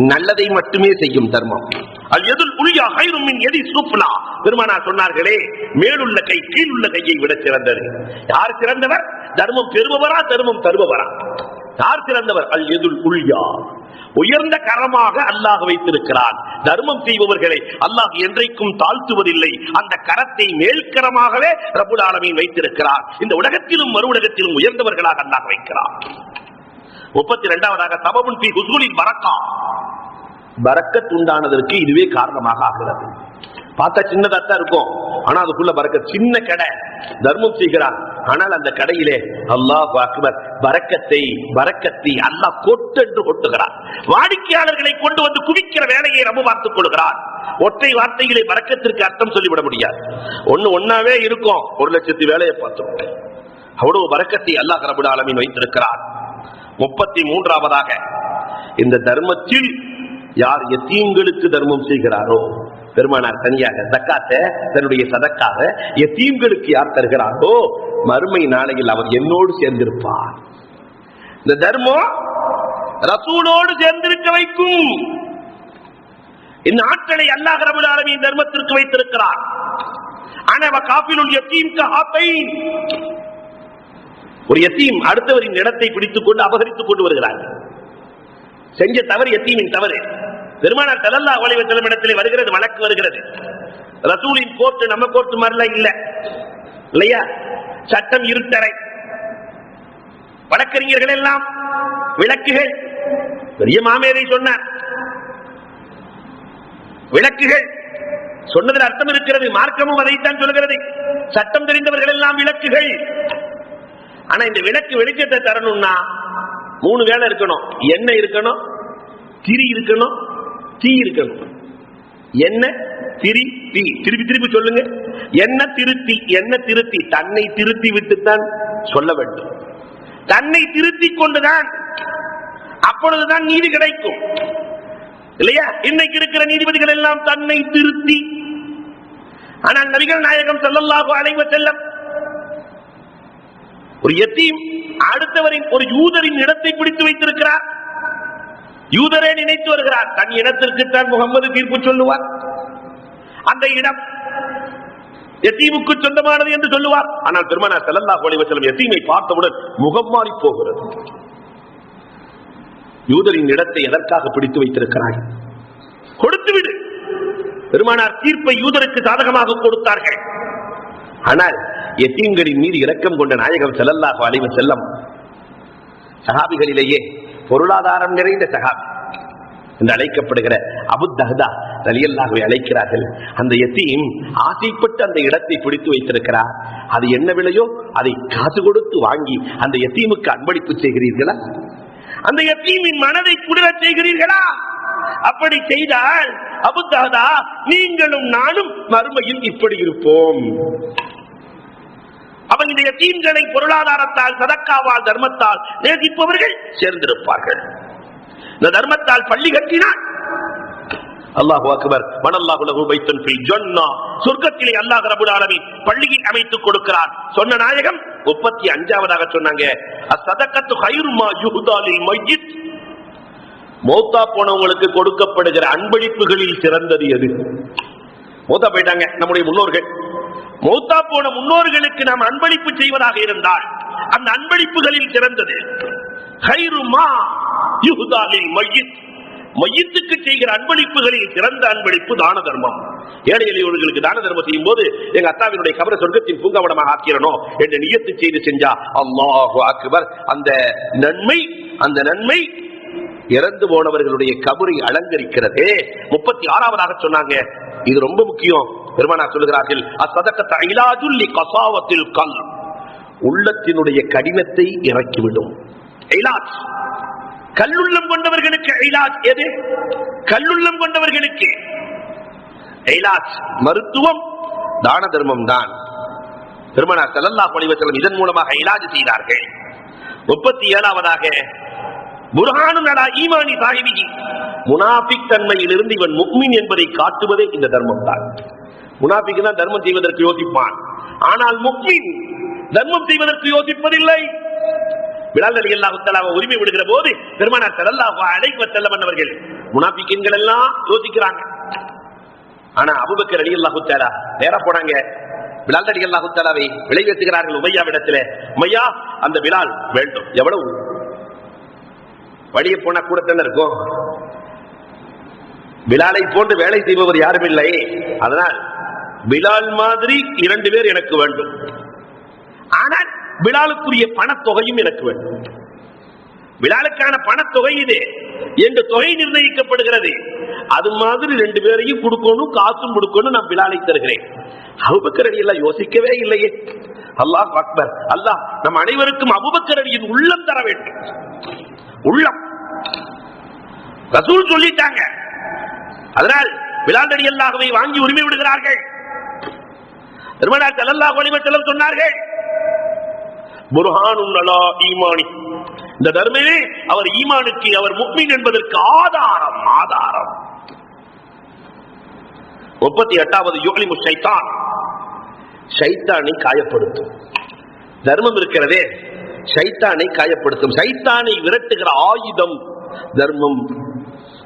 நல்லதை மட்டுமே செய்யும் தர்மம். அல் யதுல் உல்யா கைரும் மின் யதி சுஃப்லா, பெருமானார் சொன்னார்களே, மேலுள்ள கை கீழுள்ள கையை விட சிறந்தது. யார் சிறந்தவர்? தர்மம் பெறுபவரா தர்மம் தருபவரா? யார் சிறந்தவர்? அல் யதுல் உல்யா, உயர்ந்த கரமாக அல்லாஹ் வைத்திருக்கிறான். தர்மம் செய்பவர்களை அல்லாஹ் என்றைக்கும் தாழ்த்துவதில்லை, அந்த கரத்தை மேல்கரமாகவே ரப்பல் ஆலமீன் வைத்திருக்கிறார். இந்த உலகத்திலும் மறு உலகத்திலும் உயர்ந்தவர்களாக அல்லாஹ் வைக்கிறார். 32வதாக சபபுன் ஃபீ ஹுஸ்னுல் பரக்கா, பரக்கத் உண்டானதற்கு இதுவே காரணமாக ஆகிறது. பார்த்தா சின்னதா இருக்கும், ஆனா அதுக்குள்ள பரக்கத். சின்ன கடை, தர்மம் செய்கிறான், ஆனால் அந்த கடையிலே அல்லாஹ் அக்பர் பரக்கத்தை அல்லாஹ் கொட்டென்று கொட்டுகிறார். வாடிக்கையாளர்களை கொண்டு வந்து குவிக்கிற வேலையை ரப்பு பார்த்துக் கொள்கிறார். ஒற்றை வார்த்தைகளை பரக்கத்திற்கு அர்த்தம் சொல்லிவிட முடியாது. ஒன்னாவே இருக்கும், 1,00,000 வேலையை பார்த்தோம். அவ்வளவு பரக்கத்தை அல்லாஹ் ரப்புல் ஆலமீன் வைத்திருக்கிறார். 33வது இந்த தர்மத்தில் யார் யத்தீம்களுக்கு தர்மம் செய்கிறாரோ, பெருமானார் தனியாக ஜக்காத்தை தன்னுடைய சதக்காக யத்தீம்களுக்கு யார் தருகிறாரோ மறுமை நாளையில் அவர் என்னோடு சேர்ந்திருப்பார். இந்த தர்மம் ரசூலோடு சேர்ந்திருக்க வைக்கும். இந்த ஆட்களை அல்லாஹ் ரப்புல் ஆலமீன் தர்மத்திற்கு வைத்திருக்கிறார். ஆனா காஃபிலுல் யத்தீம் கஹாத்தைன், ஒரு யத்தீம் அடுத்தவரின் இடத்தை பிடித்துக் கொண்டு அபகரித்துக் கொண்டு வருகிறார். செஞ்ச தவறு யத்தீமின் தவறு. பெருமானார் ஸல்லல்லாஹு அலைஹி வஸல்லம் இடத்திலே வருகிறது, வழக்கு வருகிறது. ரசூலின் கோர்ட் நம்ம கோர்ட் மாதிரிலாம் இல்ல இல்லையா, சட்டம் இருட்டறை, வழக்கறிஞர்கள் எல்லாம் விளக்குகள். பெரிய மாமேதை சொன்னார், விளக்குகள் சொன்னதில் அர்த்தம் இருக்கிறது, மார்க்கமும் அதைத்தான் சொல்கிறது. சட்டம் தெரிந்தவர்கள் எல்லாம் விளக்குகள். ஆனா இந்த விளக்கு வெளிச்சத்தை தரணும்னா 3 வேலை இருக்கணும். எண்ணெய் இருக்கணும், திரி இருக்கணும், தீ இருக்கணும். என்ன திரி தீ, திருப்பி சொல்லுங்க. என்ன திருத்தி, என்ன திருத்தி, தன்னை திருத்தி விட்டுத்தான் சொல்ல வேண்டும். தன்னை திருத்தி கொண்டுதான், அப்பொழுதுதான் நீதி கிடைக்கும் இல்லையா. இன்னைக்கு இருக்கிற நீதிபதிகள் எல்லாம் தன்னை திருத்தி. ஆனால் நபிகள் நாயகம் ஸல்லல்லாஹு அலைஹி வஸல்லம் ஒரு யத்தீம் அடுத்தவரின் ஒரு யூதரின் இடத்தை பிடித்து வைத்திருக்கிறார். யூதரே நினைத்து வருகிறார் தன் இனத்திற்குத்தான் முகமது தீர்ப்பு சொல்லுவார், அந்த இடம் யத்தீமுக்கு சொந்தமானது என்று சொல்லுவார். ஆனால் பெருமானார் ஸல்லல்லாஹு அலைஹி வஸல்லம் யத்தீமை பார்த்தவுடன் முகம் மாறி போகிறது. யூதரின் இடத்தை எதற்காக பிடித்து வைத்திருக்கிறாய், கொடுத்து விடு. பெருமானார் தீர்ப்பை யூதருக்கு சாதகமாக கொடுத்தார்கள். ஆனால் யத்தீம்களின் மீது இரக்கம் கொண்ட நாயகம் ஸல்லல்லாஹு அலைஹி வஸல்லம் சஹாபிகளிலேயே பொருளாதாரம் நிறைந்த சஹாபி என்று அழைக்கப்படுகிற அபூ தஹ்தா ரலியல்லாஹு அழைக்கிறார்கள். அந்த யத்தீம் ஆசைப்பட்டு அந்த இடத்தை பிடித்து வைத்திருக்கிறார். அது என்ன விலையோ அதை காசு கொடுத்து வாங்கி அந்த யத்தீமுக்கு அன்பளிப்பு செய்கிறீர்களா? அந்த யத்தீமின் மனதை குளிரச் செய்கிறீர்களா? அப்படி செய்தால் அபூ தஹ்தா நீங்களும் நானும் மறுமையில் இப்படி இருப்போம். அவன் இந்த யத்தீம்களை பொருளாதாரத்தால், சதக்காவால், தர்மத்தால் நேசிப்பவர்கள் சேர்ந்திருப்பார்கள். இந்த தர்மத்தால் பள்ளி கட்டினான். அல்லாஹு அக்பர். வனல்லாஹு லஹு பைத்தன் ஃபில் ஜன்னah, சொர்க்கத்திலே அல்லாஹ் ரப்பல் ஆலமீன் பள்ளியை அமைத்துக் கொடுக்கிறார். சொன்ன நாயகம் 35வது சொன்னாங்க, அஸ்ஸதகத்து கைரு மா யுஹ்தா லில் மய்யித், மௌத்தா போனவங்களுக்கு கொடுக்கப்படுகிற அன்பளிப்புகளில் சிறந்தது எது? மௌத்தா போயிட்டாங்க நம்முடைய முன்னோர்கள், மௌத்தா போன முன்னோர்களுக்கு நாம் அன்பளிப்பு செய்வதாக இருந்தால் அந்த அன்பளிப்புகளில் சிறந்தது கைரு மா யுஹ்தா லில் மய்யித், மையத்துக்கு செய்கிற அன்பளிப்புகளில் சிறந்த அன்பளிப்பு தான தர்மம். ஏழை எளியவர்களுக்கு தான தர்மம் செய்யும் போது எங்க அத்தாவினுடைய கபர சொர்க்கத்தின் பூங்காவனமாக ஆக்கிறோம் என்று நியத்து செய்து செஞ்சா அல்லாஹு அக்பர், அந்த நன்மை இறந்து போனவர்களுடைய கபரை அலங்கரிக்கிறதே. 36வது சொன்னாங்க, இது ரொம்ப முக்கியம். பெருமானார் சொல்லுகிறார்கள், அஸ்ஸதகத்து இலாஜுல் லிகஸாவத்தில் கல்ப், உள்ளத்தினுடைய கடினத்தை இறக்கிவிடும். இலாஜ், கல்லுள்ளம் கொண்டவர்களுக்கு இலாஜ் எது? கல்லுள்ளம் கொண்டவர்களுக்கு இலாஜ் மருத்துவம் தான தர்மம் தான். பெருமானார் ஸல்லல்லாஹு அலைஹி வஸல்லம் இதன் மூலமாக இலாஜ் செய்தார்கள். 37வது புர்ஹானுன் அலா ஈமானி சாஹிபிஹி, முனாஃபிக் தன்மையிலிருந்து இவன் முஃமின் என்பதை காட்டுவதே இந்த தர்மம் தான். முனாஃபிக் தான் தர்மம் செய்வதற்கு யோசிப்பான், ஆனால் முஃமின் தர்மம் செய்வதற்கு யோசிப்பதில்லை. பிலால் ரலியல்லாஹு தஆலா உரிமை விடுகிற போது பெருமானார் ஸல்லல்லாஹு அலைஹி வஸல்லம் அவர்கள் முனாஃபிகீன்கள் எல்லாம் யோசிக்கிறாங்க. ஆனா அபூபக்கர் ரலியல்லாஹு தஆலா நேரா போனாங்க, பிலால் ரலியல்லாஹு தஆலாவை விளைவிக்கிறார்கள் உமையாவிடத்திலே. உமையா, அந்த பிலால் வேண்டும். எவ்வளவு வழியே போனா கூட தானே இருக்கும். பிலாலை போன்று வேலை செய்பவர் யாரும் இல்லை, அதனால் பிலால் மாதிரி 2 பேர் எனக்கு வேண்டும். ஆனால் பிலாலுக்குரிய பணத்தொகையும் எனக்கு வேண்டும். பிலாலுக்கான பணத்தொகை இது என்று தொகை நிர்ணயிக்கப்படுகிறது. அது மாதிரி 2 பேரையும் கொடுக்கணும், காசும் கொடுக்கணும், நான் பிலாலை தருகிறேன். அபூபக்கர் ரலியல்லாஹு யோசிக்கவே இல்லையே. அல்லாஹ் அக்பர். அல்லாஹ் நம் அனைவருக்கும் அபூபக்கர் ரலியின் உள்ளம் தர வேண்டும். உள்ளம் ரசூல் சொல்லிட்டாங்க. அதனால் பிலால் ரலியல்லாஹுவை வாங்கி உரிமை விடுகிறார்கள். பெருமானார் ஸல்லல்லாஹு அலைஹி வஸல்லம் சொன்னார்கள், புர்ஹானுன் அலா ஈமானி, இந்த தர்மமே அவர் ஈமானுக்கு, அவர் முஃமின் என்பதற்கு ஆதாரம். 38வது யுக்லிமு ஷைத்தான், ஷைத்தானை காயப்படுத்தும். தர்மம் இருக்கிறதே ஷைத்தானை காயப்படுத்தும். ஷைத்தானை விரட்டுகிற ஆயுதம் தர்மம்.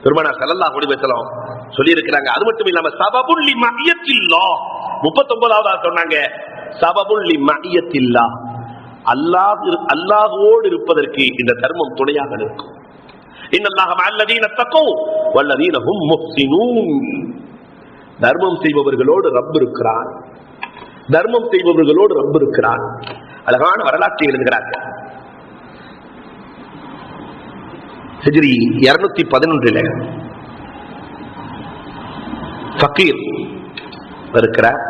பெருமானார் ஸல்லல்லாஹு அலைஹி வஸல்லம் சொல்லி இருக்கிறாங்க. அது மட்டும் இல்லாம சபபுல் லிமஇயத்தில்லாஹ், 39வது சொன்னாங்க, சபபுல் லிமஇயத்தில்லாஹ், அல்லாஹ்வோடு இருப்பதற்கு இந்த தர்மம் துணையாக இருக்கும். இன்னல்லாஹ மஅல்லதீன தக்கௌ வல்லதீன ஹும் முஹ்ஸினூன். தர்மம் செய்பவர்களோடு ரப் இருக்கிறான். தர்மம் செய்பவர்களோடு ரப் இருக்கிறான். அழகான வரலாற்றை எழுதுகிறார்கள். ஹிஜ்ரி 211 ஃபக்கீர் இருக்கிறார்.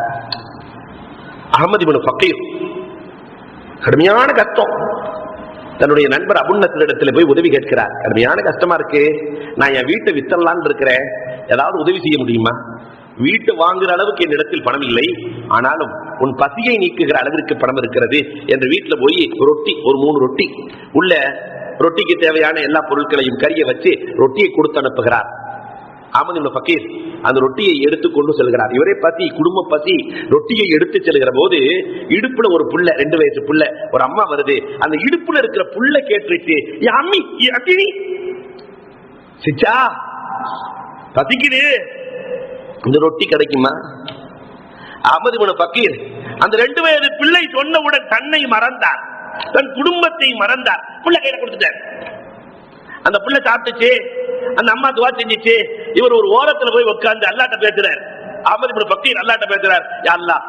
அஹ்மத் இப்னு ஃபக்கீர் கடுமையான கஷ்டம். தன்னுடைய நண்பர் அபுன்னத்திடத்தில் போய் உதவி கேட்கிறார். கடுமையான கஷ்டமா இருக்கு, நான் என் வீட்டை வித்தரலான்னு இருக்கிறேன், ஏதாவது உதவி செய்ய முடியுமா? வீட்டை வாங்குற அளவுக்கு என்னிடத்தில் பணம் இல்லை, ஆனாலும் உன் பசியை நீக்குகிற அளவிற்கு பணம் இருக்கிறது என்று வீட்டுல போய் ரொட்டி, ஒரு 3 ரொட்டி, உள்ள ரொட்டிக்கு தேவையான எல்லா பொருட்களையும் கறியை வச்சு ரொட்டியை கொடுத்து அனுப்புகிறார். அஹ்மத் இப்னு ஃபக்கீர் அந்த ரொட்டியை எடுத்துக்கொண்டு செல்கிறார். இவரே பசி, குடும்ப பசி. ரொட்டியை எடுத்து செல்கிற போது இடுப்புல ஒரு புள்ள, 2 வயசு புள்ள, ஒரு அம்மா வருது. அந்த இடுப்புல இருக்கிற புள்ள கேட்டுருச்சு, சிச்சா பசிக்குது, இந்த ரொட்டி கிடைக்குமா? அஹ்மத் இப்னு ஃபக்கீர் அந்த 2 வயது பிள்ளை சொன்னவுடன் தன்னை மறந்தார், தன் குடும்பத்தை மறந்தார். புள்ள கையில கொடுத்துட்டார். அந்த புள்ள சாப்பிட்டுச்சு, அந்த அம்மா துவா செஞ்சிச்சு. இவர் ஒரு ஓரத்துல போய் உட்கார்ந்து அல்லாஹ்ட்ட பேசுறார். அஹ்மத் இப்னு ஃபக்கீர் அல்லாஹ்ட்ட பேசுறார், யா அல்லாஹ்,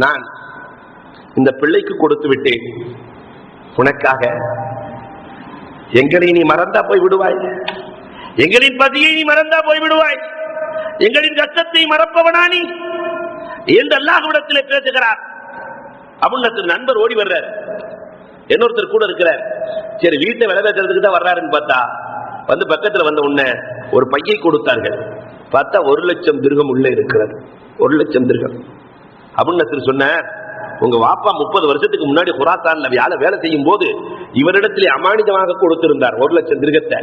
நான் இந்த பிள்ளைக்கு கொடுத்து விட்டேன், உனக்காக எங்களை நீ மறந்தா போய் விடுவாய், எங்களின் பதியை நீ மறந்தா போய் விடுவாய், எங்களின் கஷ்டத்தை மறப்பவனா நீ என்று அல்லாஹ்விடத்திலே பேசுகிறார். அபுன்னத்தின் நண்பர் ஓடி வர்றார். இன்னொருத்தர் கூட இருக்கிறார். சரி, வீட்டை விலை வைக்கிறதுக்கு தான் வர்றாருன்னு பார்த்தா, வந்து பக்கத்துல வந்த உடனே ஒரு பையை கொடுத்தார்கள். பார்த்தா 1,00,000 திர்ஹம் உள்ள இருக்கிறது. 1,00,000 திர்ஹம். அபுன்னத்தின் சொன்ன, உங்க வாப்பா 30 வருஷத்துக்கு முன்னாடி குராசான்ல வேலை செய்யும் போது இவரிடத்திலே அமானிதமாக கொடுத்திருந்தார் 1,00,000 திர்ஹத்தை.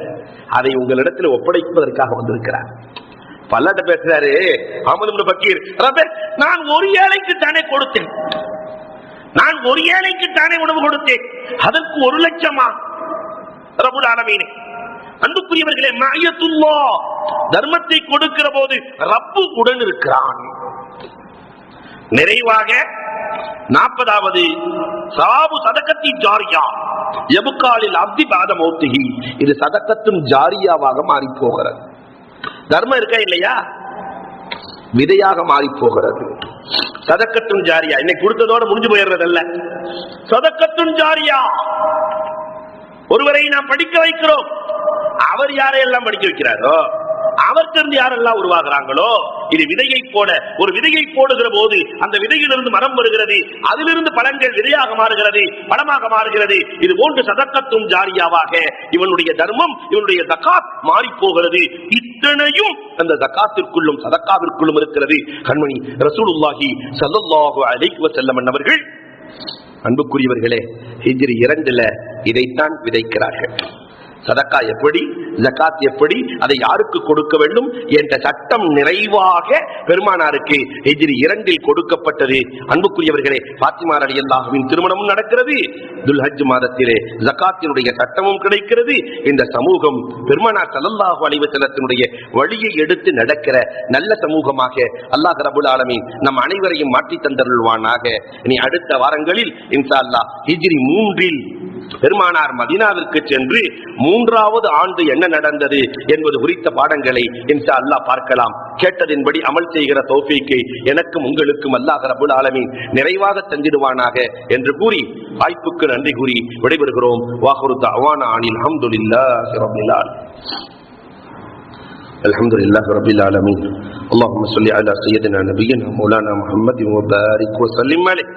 அதை உங்களிடத்தில் ஒப்படைப்பதற்காக வந்திருக்கிறார். பல்லாட்ட பேசுறாரு அஹ்மத் இப்னு ஃபக்கீர், நான் ஒரு ஏழைக்கு தானே கொடுத்தேன், நான் ஒரு ஏழைக்கு தானே உணவு கொடுத்தேன், அதற்கு 1,00,000 ரப்புல் ஆலமீன். அன்புக்குரியவர்களே, மஅயத்துல்லாஹ், தர்மத்தை கொடுக்கிற போது ரப்பு உடன் இருக்கிறான். நிறைவாக 40வது சவாபு சதகத்தி ஜாரியா யபுகாலில் அப்தி பாத மௌத்திஹி, இது சதகத்தும் ஜாரியாவாக மாறி போகிறது. தர்மம் இருக்கா இல்லையா, விதையாக மாறி போகிறது. சதக்கத்துன் ஜாரியா, இன்னைக்கு கொடுத்ததோட முடிஞ்சு போயிடுறது அல்ல, சதக்கத்துன் ஜாரியா. ஒருவரை நாம் படிக்க வைக்கிறோம், அவர் யாரையெல்லாம் படிக்க வைக்கிறாரோ, அவர்கிட்ட யாரெல்லாம் உருவாகிறாங்களோ, இது விதையை போல, ஒரு விதையை போடுகிற போது அந்த விதையிலிருந்து மரம் வருகிறது, அதிலிருந்து பழங்கள் விதையாக மாறுகிறது, பழமாக மாறுகிறது. இது போன்று சதக்கத்தும் ஜாரியாவாக இவனுடைய தர்மம், இவனுடைய ஜகாத் மாறி போகிறது. இத்தனையும் அந்த ஜகாத்திற்குள்ளும் சதக்காவிற்குள்ளும் இருக்கிறது. கண்மணி ரசூலுல்லாஹி ஸல்லல்லாஹு அலைஹி வஸல்லம் அவர்கள், அன்புக்குரியவர்களே, ஹிஜ்ரி 2 இதைத்தான் விதைக்கிறார்கள். சதக்கா எப்படி, ஜகாத் எப்படி, அதை யாருக்கு கொடுக்க வேண்டும் என்ற சட்டம் நிறைவாக பெருமானாருக்கு ஹிஜ்ரி 2 கொடுக்கப்பட்டது. அன்புக்குரியவர்களே, ஃபாத்திமா ரலியல்லாஹுவின் திருமணமும் நடக்கிறது. துல்ஹஜ் மாதத்திலே ஜகாத்தினுடைய சட்டமும் கிடைக்கிறது. இந்த சமூகம் பெருமானார் ஸல்லல்லாஹு அலைஹி வஸல்லத்தினுடைய வழியை எடுத்து நடக்கிற நல்ல சமூகமாக அல்லாஹ் ரப்பல் ஆலமீன் நம் அனைவரையும் மாற்றி தந்தருள்வானாக. இனி அடுத்த வாரங்களில் இன்ஷா அல்லாஹ் ஹிஜ்ரி 3 பெருமானார் மதீனாவிற்கு சென்று 3வது ஆண்டு என்ன நடந்தது என்பது குறித்த பாடங்களை இன்ஷா அல்லாஹ் பார்க்கலாம். கேட்டதின்படி அமல் செய்கிற தௌஃபீக்கை எனக்கும் உங்களுக்கும் அல்லாஹ் ரப்பல் ஆலமீன் நிறைவாக தந்திடுவானாக என்று கூறி வாய்ப்புக்கு நன்றி கூறி விடைபெறுகிறோம். வாஹிரு தஅவானா அனில் ஹம்துலில்லாஹி ரப்பில் ஆலமீன். அல்ஹம்துலில்லாஹி ரப்பில் ஆலமீன். اللهم صل على سيدنا نبينا مولانا محمد وبارك وسلم عليه.